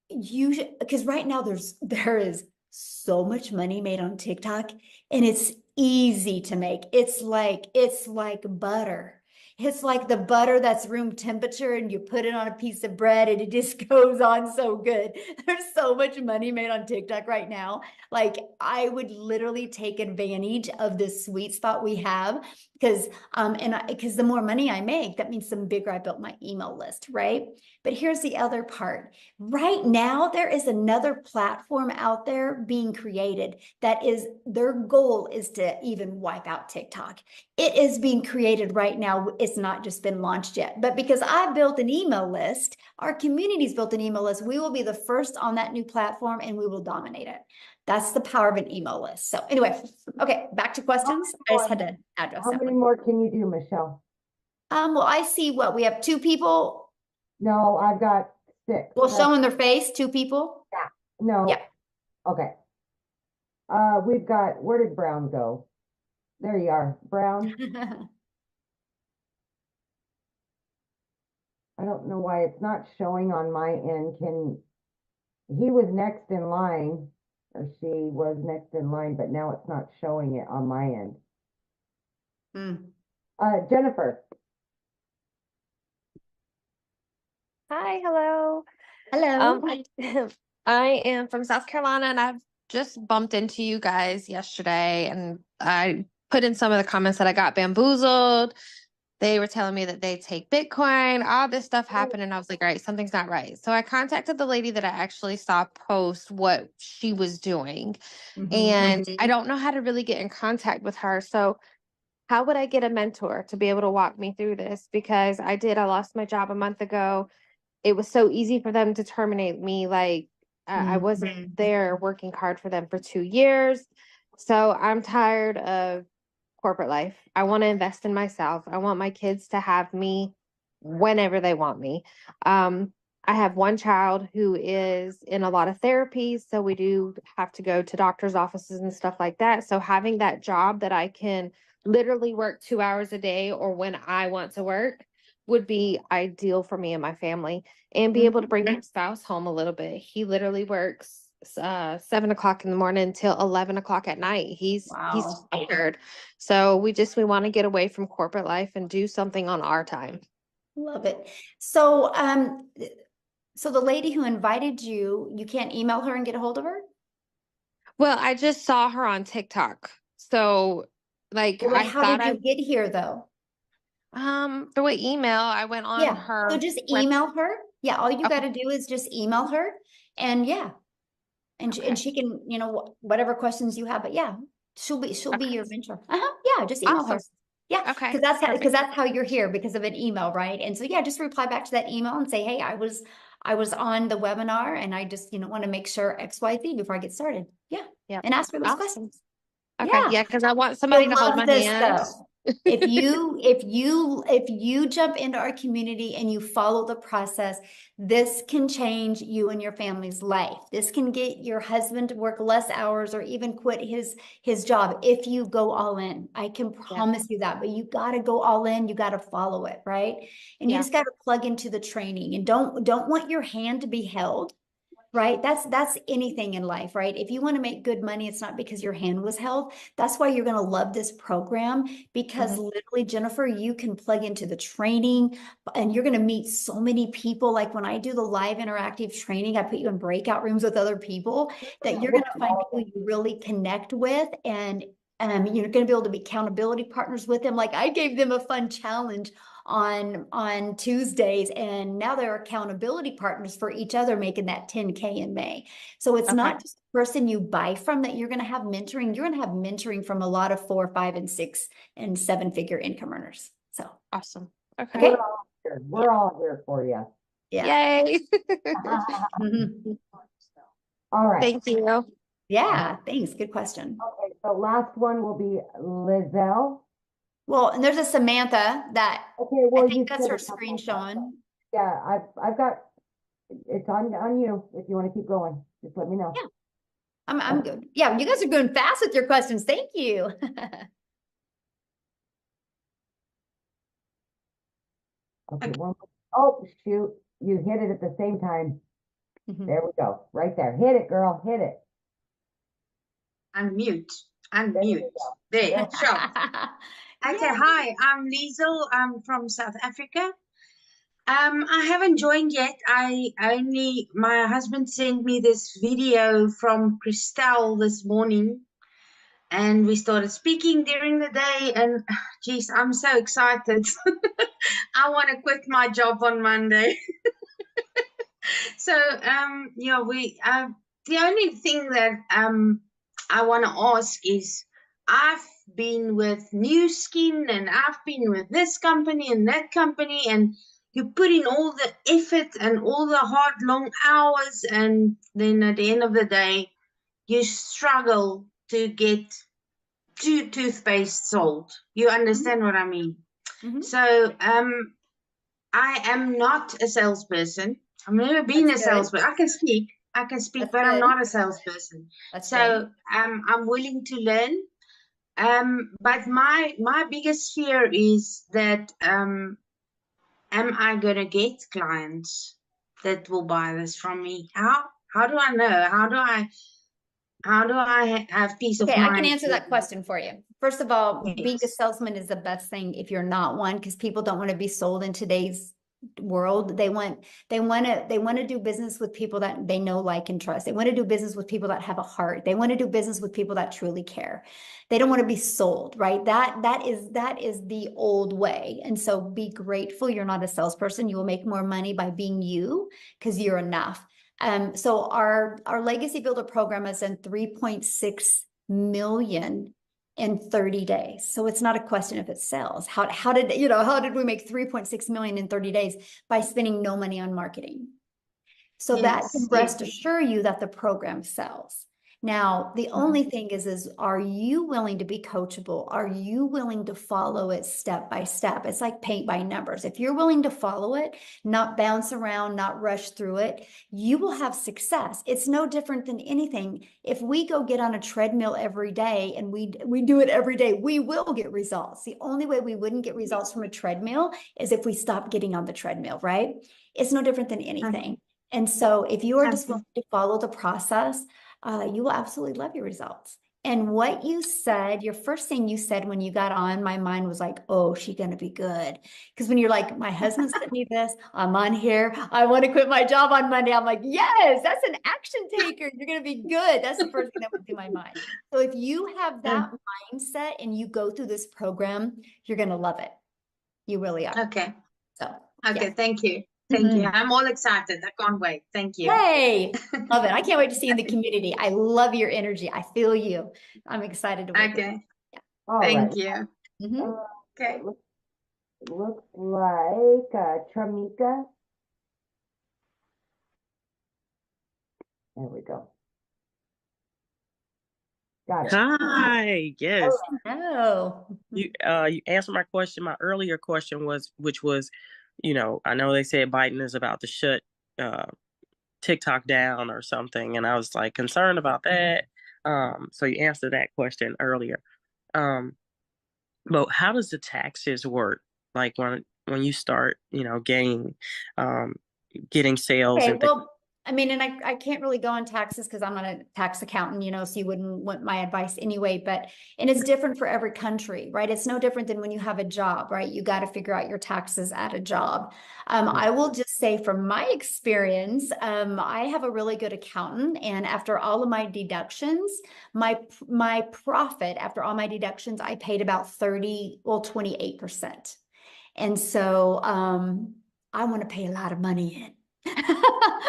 A: because right now there is so much money made on TikTok, and it's easy to make. It's like butter. It's like the butter that's room temperature, and you put it on a piece of bread and it just goes on so good. There's so much money made on TikTok right now. Like I would literally take advantage of this sweet spot we have, because because the more money I make, that means the bigger I built my email list, right? But here's the other part. Right now, there is another platform out there being created that is, their goal is to even wipe out TikTok. It is being created right now. It's not just been launched yet, but because I built an email list, our community's built an email list, we will be the first on that new platform and we will dominate it. That's the power of an email list. So anyway, okay, back to questions. I just had to address
E: How
A: that
E: many
A: one.
E: more can you do, Michelle?
A: Well, I see what we have 2 people.
E: No, I've got 6.
A: Well, showing their face, 2 people.
E: Yeah. No.
A: Yeah.
E: Okay. We've got, where did Brown go? There you are, Brown. I don't know why it's not showing on my end. He was next in line, or she was next in line, but now it's not showing it on my end. Jennifer.
N: Hi, hello.
A: Hello.
N: I am from South Carolina, and I've just bumped into you guys yesterday, and I put in some of the comments that I got bamboozled. They were telling me that they take Bitcoin, all this stuff happened, and I was like, all right, something's not right. So I contacted the lady that I actually saw post what she was doing, and I don't know how to really get in contact with her. So how would I get a mentor to be able to walk me through this? Because I lost my job a month ago. It was so easy for them to terminate me. Like I wasn't there working hard for them for 2 years. So I'm tired of corporate life. I want to invest in myself. I want my kids to have me whenever they want me. I have one child who is in a lot of therapy, so we do have to go to doctor's offices and stuff like that. So having that job that I can literally work 2 hours a day or when I want to work would be ideal for me and my family, and be able to bring my spouse home a little bit. He literally works 7 o'clock in the morning till 11 o'clock at night. He's tired. So we want to get away from corporate life and do something on our time.
A: Love it. So, so the lady who invited you, you can't email her and get a hold of her?
N: Well, I just saw her on TikTok. So like,
A: Well, how did you get here though?
N: Through an email, I went on her.
A: So just email her. Yeah. All you got to do is just email her, and and she can, whatever questions you have, but she'll be your mentor. Yeah. Just email her. Yeah.
N: Okay.
A: Because that's how you're here, because of an email. Right. And so, just reply back to that email and say, hey, I was on the webinar, and I just, want to make sure XYZ before I get started. Yeah. And ask her those questions.
N: Okay. Yeah. Cause I want somebody to hold my hand.
A: If you jump into our community and you follow the process, this can change you and your family's life. This can get your husband to work less hours or even quit his job if you go all in. I can promise you that, but you got to go all in. You got to follow it, right? And you just got to plug into the training and don't want your hand to be held. Right? That's anything in life, right? If you want to make good money, it's not because your hand was held. That's why you're going to love this program because literally, Jennifer, you can plug into the training and you're going to meet so many people. Like when I do the live interactive training, I put you in breakout rooms with other people that you're going to find people you really connect with and you're going to be able to be accountability partners with them. Like I gave them a fun challenge on Tuesdays, and now they're accountability partners for each other, making that 10K in May. So it's not just the person you buy from that you're going to have mentoring. You're going to have mentoring from a lot of 4, 5, and 6 and 7-figure income earners. So
N: awesome. Okay.
E: We're all here for you.
A: Yeah.
N: Yay.
E: All right.
N: Thank you.
A: Yeah, thanks. Good question.
E: Okay, so last one will be Lizelle.
A: Well, and there's a Samantha that I think that's her screen showing.
E: Yeah, I've got it's on you if you want to keep going. Just let me know.
A: Yeah. I'm good. Yeah, you guys are going fast with your questions. Thank you.
E: Okay, oh shoot, you hit it at the same time. There we go. Right there. Hit it, girl. Hit it.
O: Unmute. There, sure. Okay, hi, I'm Liesel. I'm from South Africa. I haven't joined yet. My husband sent me this video from Christelle this morning, and we started speaking during the day, and geez, I'm so excited. I want to quit my job on Monday. So, yeah, the only thing that I want to ask is, I've been with New Skin and I've been with this company and that company, and you put in all the effort and all the hard, long hours, and then at the end of the day, you struggle to get 2 toothpaste sold. You understand what I mean? So, I am not a salesperson. I've never been a salesperson. I can speak, but I'm not a salesperson. So I'm willing to learn. But my biggest fear is that am I gonna get clients that will buy this from me? How do I know? How do I have peace of mind?
A: I can answer that question for you. First of all, being a salesman is the best thing if you're not one, because people don't want to be sold in today's world. They want to do business with people that they know, like, and trust. They want to do business with people that have a heart. They want to do business with people that truly care. They don't want to be sold, right? That is the old way. And so be grateful you're not a salesperson. You will make more money by being you because you're enough. So our Legacy Builder program has done 3.6 million in 30 days. So it's not a question if it sells. How did we make 3.6 million in 30 days? By spending no money on marketing. So that can rest assure you that the program sells. Now, the only thing is are you willing to be coachable? Are you willing to follow it step by step? It's like paint by numbers. If you're willing to follow it, not bounce around, not rush through it, you will have success. It's no different than anything. If we go get on a treadmill every day and we do it every day, we will get results. The only way we wouldn't get results from a treadmill is if we stop getting on the treadmill, right? It's no different than anything. And so if you are just willing to follow the process, you will absolutely love your results. And what you said, your first thing you said when you got on, my mind was like, oh, she's going to be good. Because when you're like, my husband sent me this, I'm on here, I want to quit my job on Monday. I'm like, yes, that's an action taker. You're going to be good. That's the first thing that went through my mind. So if you have that mindset and you go through this program, you're going to love it. You really are.
O: Okay.
A: So,
O: okay. Thank you. Thank you. I'm all excited. I can't wait. Thank you.
A: Hey, love it. I can't wait to see you in the community. I love your energy. I feel you. I'm excited to work with you.
E: Yeah.
O: Thank you.
E: Okay. Looks like Tramika. There we go. Got it.
P: Hi, yes.
A: Hello.
P: You answered my question. My earlier question was, which was, I know they said Biden is about to shut TikTok down or something, and I was like concerned about that. So you answered that question earlier. But how does the taxes work? Like when you start, getting sales
A: Okay,
P: and things.
A: well, I mean, and I can't really go on taxes because I'm not a tax accountant, so you wouldn't want my advice anyway, and it's different for every country, right? It's no different than when you have a job, right? You got to figure out your taxes at a job. I will just say from my experience, I have a really good accountant, and after all of my deductions, my profit after all my deductions, I paid about 28%. And so I want to pay a lot of money in.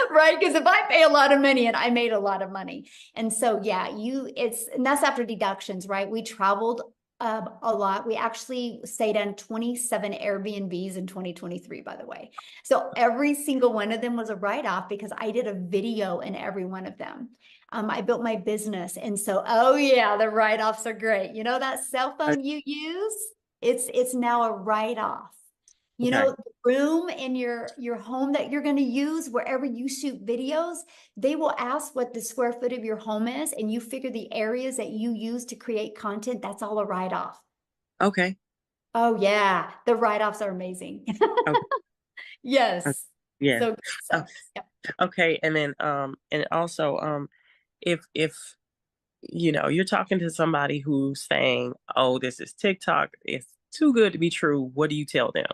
A: Right? Because if I pay a lot of money and I made a lot of money. And so, yeah, and that's after deductions, right? We traveled a lot. We actually stayed on 27 Airbnbs in 2023, by the way. So every single one of them was a write-off because I did a video in every one of them. I built my business. And so, oh yeah, the write-offs are great. That cell phone you use, it's now a write-off. The room in your home that you're going to use wherever you shoot videos, they will ask what the square foot of your home is, and you figure the areas that you use to create content, that's all a write-off.
P: Okay.
A: Oh yeah, the write-offs are amazing.
P: Okay.
A: Yes.
P: Yeah.
A: So, yep.
P: Okay. And then and also if you're talking to somebody who's saying, oh, this is TikTok, it's too good to be true, what do you tell them?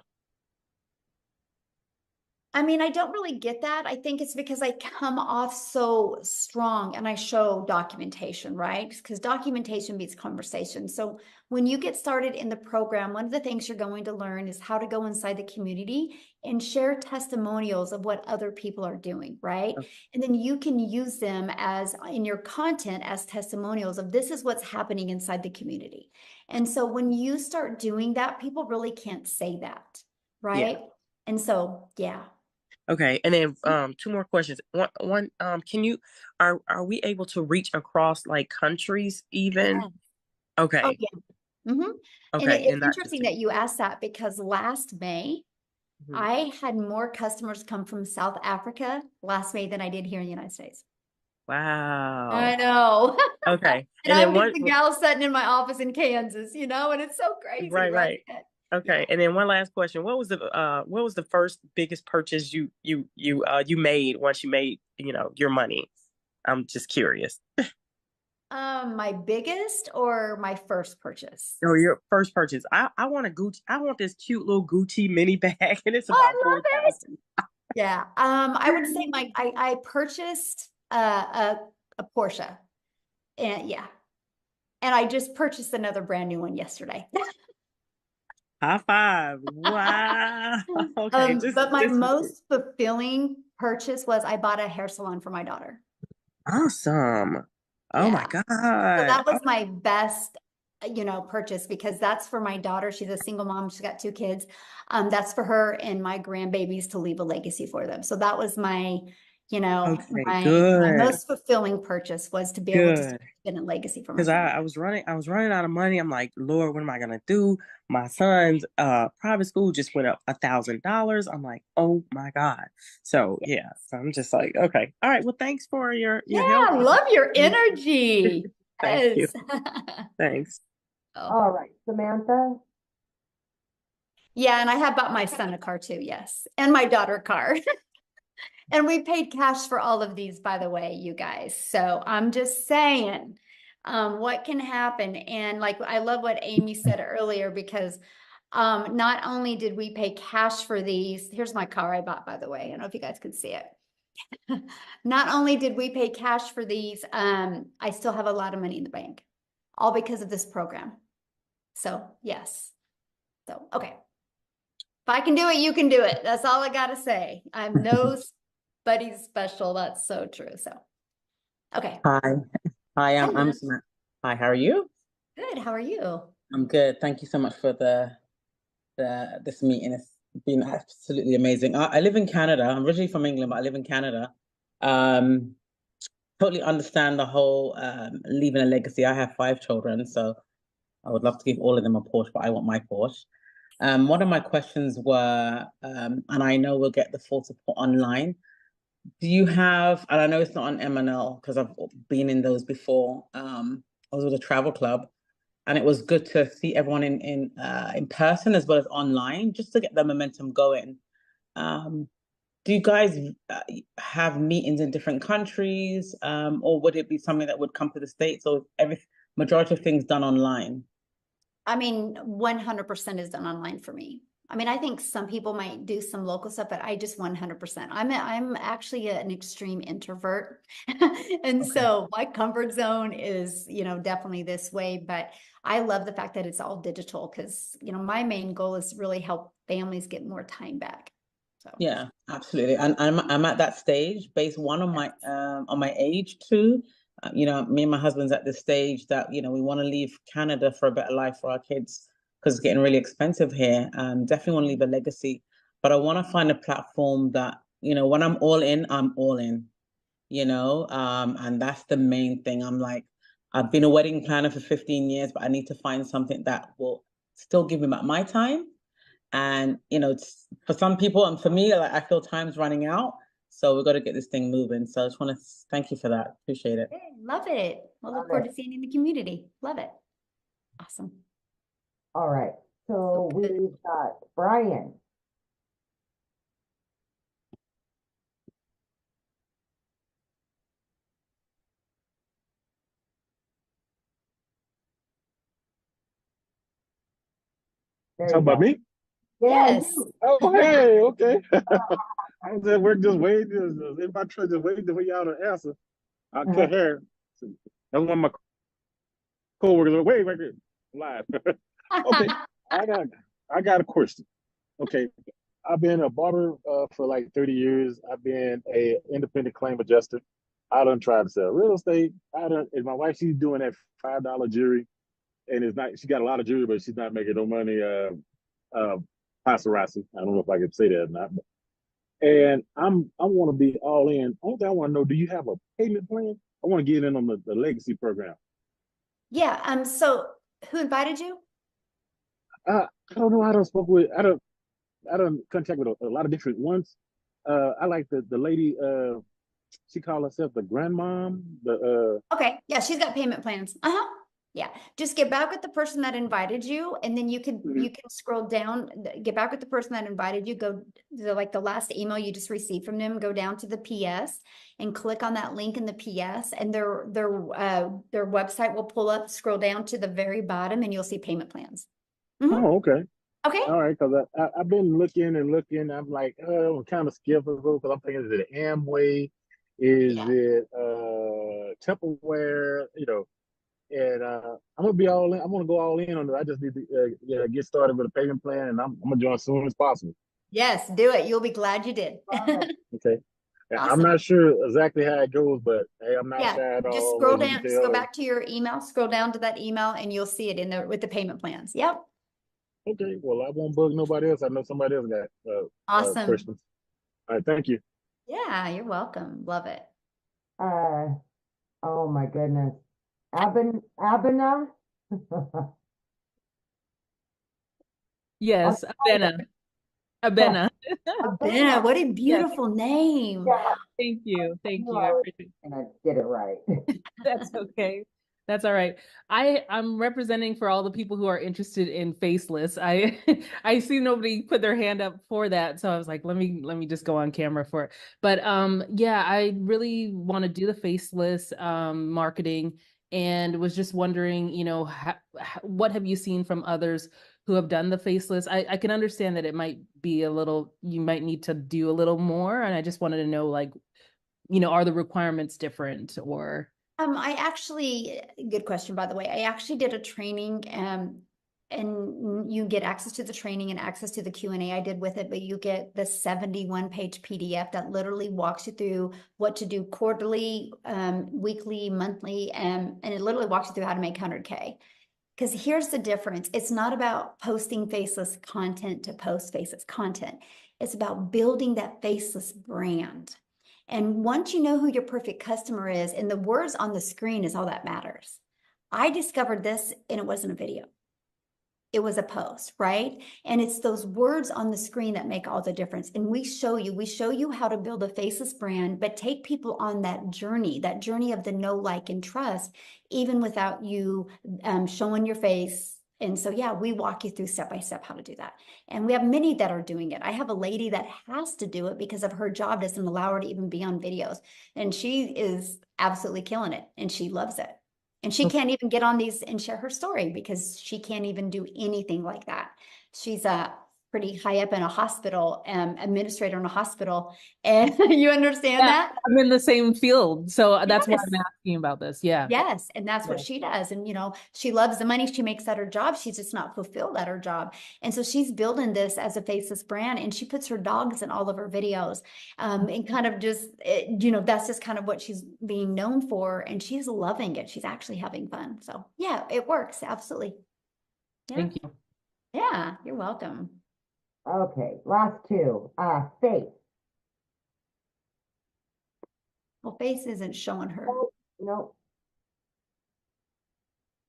A: I mean, I don't really get that. I think it's because I come off so strong and I show documentation, right? Because documentation beats conversation. So when you get started in the program, one of the things you're going to learn is how to go inside the community and share testimonials of what other people are doing, right? And then you can use them as in your content as testimonials of this is what's happening inside the community. And so when you start doing that, people really can't say that, right?
P: Yeah.
A: And so, yeah.
P: Okay, and then two more questions. One, are we able to reach across like countries even?
A: Yeah.
P: Okay.
A: Oh yeah. Mm-hmm. And
P: Okay,
A: it's interesting that you asked that because last May, I had more customers come from South Africa last May than I did here in the United States.
P: Wow.
A: I know.
P: Okay.
A: And I'm just the gal sitting in my office in Kansas, and it's so crazy, right?
P: Okay. And then one last question. What was the first biggest purchase you made once you made, your money? I'm just curious.
A: My biggest or my first purchase?
P: Or your first purchase. I want a Gucci. I want this cute little Gucci mini bag, and it's about $4,000.
A: Yeah. I would say I purchased a Porsche. And yeah. And I just purchased another brand new one yesterday.
P: High five. Wow. Okay.
A: But my most fulfilling purchase was I bought a hair salon for my daughter.
P: Awesome. Oh my God.
A: So that was my best, purchase because that's for my daughter. She's a single mom. She's got 2 kids. That's for her and my grandbabies to leave a legacy for them. So that was my, my most fulfilling purchase was to be able to spend a legacy for my
P: family. I was running out of money. I'm like, Lord, what am I gonna do? My son's private school just went up $1,000. I'm like, oh my God. So yeah. So I'm just like, okay. All right. Well, thanks for your help.
A: I love your energy.
P: Thank you. Thanks.
E: All right, Samantha.
A: Yeah, and I have bought my son a car too, yes. And my daughter a car. And we paid cash for all of these, by the way, you guys. So I'm just saying what can happen. And like, I love what Amy said earlier, because not only did we pay cash for these, here's my car I bought, by the way. I don't know if you guys can see it. Not only did we pay cash for these, I still have a lot of money in the bank, all because of this program. So yes. So, okay. If I can do it, you can do it. That's all I got to say. I'm nobody's special. That's so true. So, okay.
Q: Hi, I'm Samantha. Hi, how are you?
A: Good. How are you?
Q: I'm good. Thank you so much for this meeting. It's been absolutely amazing. I live in Canada. I'm originally from England, but I live in Canada. totally understand the whole leaving a legacy. I have 5 children, so I would love to give all of them a Porsche, but I want my Porsche. One of my questions were, and I know we'll get the full support online. Do you have, and I know it's not on M&L because I've been in those before. I was with a travel club, and it was good to see everyone in person as well as online, just to get the momentum going. Do you guys have meetings in different countries, or would it be something that would come to the States, or majority of things done online?
A: I mean, 100% is done online for me. I mean, I think some people might do some local stuff, but I just 100%. I'm actually an extreme introvert. And so my comfort zone is, definitely this way, but I love the fact that it's all digital because, my main goal is to really help families get more time back. So
Q: yeah, absolutely. And I'm at that stage based on my age too. Me and my husband's at this stage that, we want to leave Canada for a better life for our kids because it's getting really expensive here. Definitely want to leave a legacy, but I want to find a platform that, when I'm all in, and that's the main thing. I'm like, I've been a wedding planner for 15 years, but I need to find something that will still give me back my time. And, it's, for some people and for me, like, I feel time's running out. So we've got to get this thing moving. So I just want to thank you for that. Appreciate it.
A: hey, love it. We'll look forward to seeing you in the community. Love it. Awesome.
E: All right. So we've got Brian.
R: Talk about me?
A: Yes.
R: Oh, hey, okay. I was at work just waiting, in my truck just waiting for y'all to answer. I cut hair. That's one of my coworkers. Wait, right here, live. Okay, I got a question. Okay, I've been a barber for like 30 years. I've been a independent claim adjuster. I done tried to sell real estate. And my wife, she's doing that $5 jewelry, and it's not. She got a lot of jewelry, but she's not making no money. Paparazzi. I don't know if I can say that or not. And I want to be all in. Only thing I want to know, do you have a payment plan? I want to get in on the legacy program.
A: Yeah. So who invited you?
R: I don't know. I don't contact with a lot of different ones. I like the lady. She called herself the grandmom.
A: Okay. Yeah, she's got payment plans. Uh-huh. Yeah. Just get back with the person that invited you, and then you can scroll down, get back with the person that invited you, go to like the last email you just received from them, go down to the PS and click on that link in the PS, and their website will pull up, scroll down to the very bottom, and you'll see payment plans.
R: Oh, okay.
A: Okay.
R: All right, because I've been looking and looking. I'm like, I'm kind of skeptical because I'm thinking, is it Amway? Is it Tupperware? And I'm gonna be all in. I'm gonna go all in on it. I just need to get started with a payment plan, and I'm gonna join as soon as possible.
A: Yes, do it. You'll be glad you did.
R: Okay.
A: Awesome.
R: I'm not sure exactly how it goes, but hey, I'm not shy at all.
A: Just scroll down. Just go back to your email. Scroll down to that email, and you'll see it in there with the payment plans. Yep.
R: Okay. Well, I won't bug nobody else. I know somebody else got
A: awesome
R: questions. All right. Thank you.
A: Yeah, you're welcome. Love it.
E: Oh my goodness. Abena?
S: Yes, Abena. Abena.
A: Abena, what a beautiful name.
E: Yeah.
S: Thank you. Thank you. I appreciate it.
E: And I get it right.
S: That's okay. That's all right. I'm representing for all the people who are interested in faceless. I see nobody put their hand up for that, so I was like, let me just go on camera for it. But yeah, I really want to do the faceless marketing, and was just wondering, what have you seen from others who have done the faceless? I can understand that it might be you might need to do a little more, and I just wanted to know, like, are the requirements different or?
A: Good question, by the way. I actually did a training, and you get access to the training and access to the Q&A I did with it, but you get the 71-page PDF that literally walks you through what to do quarterly, weekly, monthly, and it literally walks you through how to make 100K. Because here's the difference. It's not about posting faceless content to post faceless content. It's about building that faceless brand. And once you know who your perfect customer is, and the words on the screen is all that matters. I discovered this and it wasn't a video. It was a post, right? And it's those words on the screen that make all the difference. And we show you how to build a faceless brand, but take people on that journey of the know, like, and trust, even without you showing your face. And so, yeah, we walk you through step by step how to do that. And we have many that are doing it. I have a lady that has to do it because of her job doesn't allow her to even be on videos. And she is absolutely killing it and she loves it. And she can't even get on these and share her story because she can't even do anything like that. She's pretty high up in a hospital, administrator in a hospital. And you understand that?
S: I'm in the same field. So that's why
A: Yes.
S: I'm asking about this. Yeah.
A: Yes. And that's what she does. And, you know, she loves the money she makes at her job. She's just not fulfilled at her job. And so she's building this as a faceless brand, and she puts her dogs in all of her videos. And kind of just, you know, that's just kind of what she's being known for. And she's loving it. She's actually having fun. So yeah, it works. Absolutely. Yeah.
S: Thank you.
A: Yeah. You're welcome.
E: Okay. Last two. Faith.
A: Well, Faith isn't showing her.
E: No.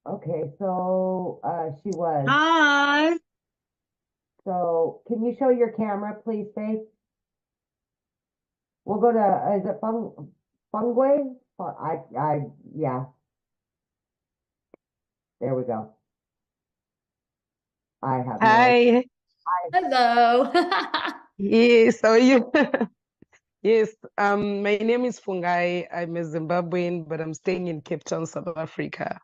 E: Okay, so she was.
J: Hi.
E: So can you show your camera, please, Faith? We'll go to, is it Fungway? Yeah. There we go. I have no idea.
T: Hi.
A: Hello.
T: Yes, how are you? Yes, my name is Fungai. I'm a Zimbabwean, but I'm staying in Cape Town, South Africa.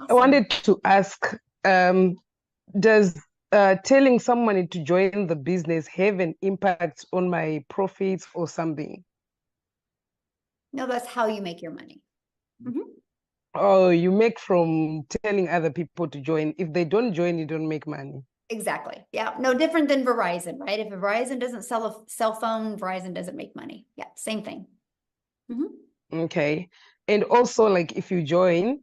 T: I wanted to ask, does telling someone to join the business have an impact on my profits or something?
A: No, that's how you make your money.
T: Oh, you make from telling other people to join. If they don't join, you don't make money.
A: Exactly. Yeah. No different than Verizon, right? If Verizon doesn't sell a cell phone, Verizon doesn't make money. Yeah. Same thing.
T: Okay. And also, like, if you join,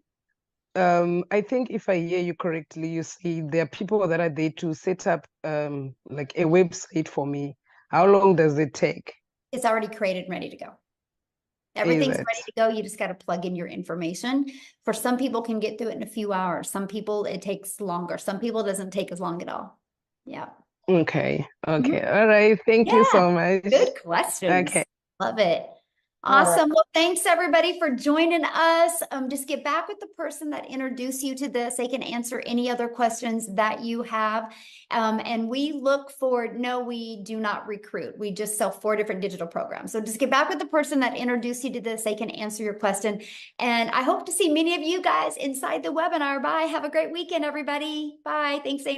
T: I think if I hear you correctly, you see there are people that are there to set up like a website for me. How long does it take?
A: It's already created and ready to go. Everything's ready to go. You just got to plug in your information. For some people can get through it in a few hours. Some people it takes longer. Some people it doesn't take as long at all. Yeah.
T: Okay. Okay. All right. Thank you so much.
A: Good questions.
T: Okay.
A: Love it.
T: All right.
A: Awesome. Well, thanks everybody for joining us. Just get back with the person that introduced you to this. They can answer any other questions that you have. And we look for, no, we do not recruit. We just sell 4 different digital programs. So just get back with the person that introduced you to this. They can answer your question. And I hope to see many of you guys inside the webinar. Bye. Have a great weekend, everybody. Bye. Thanks, Amy.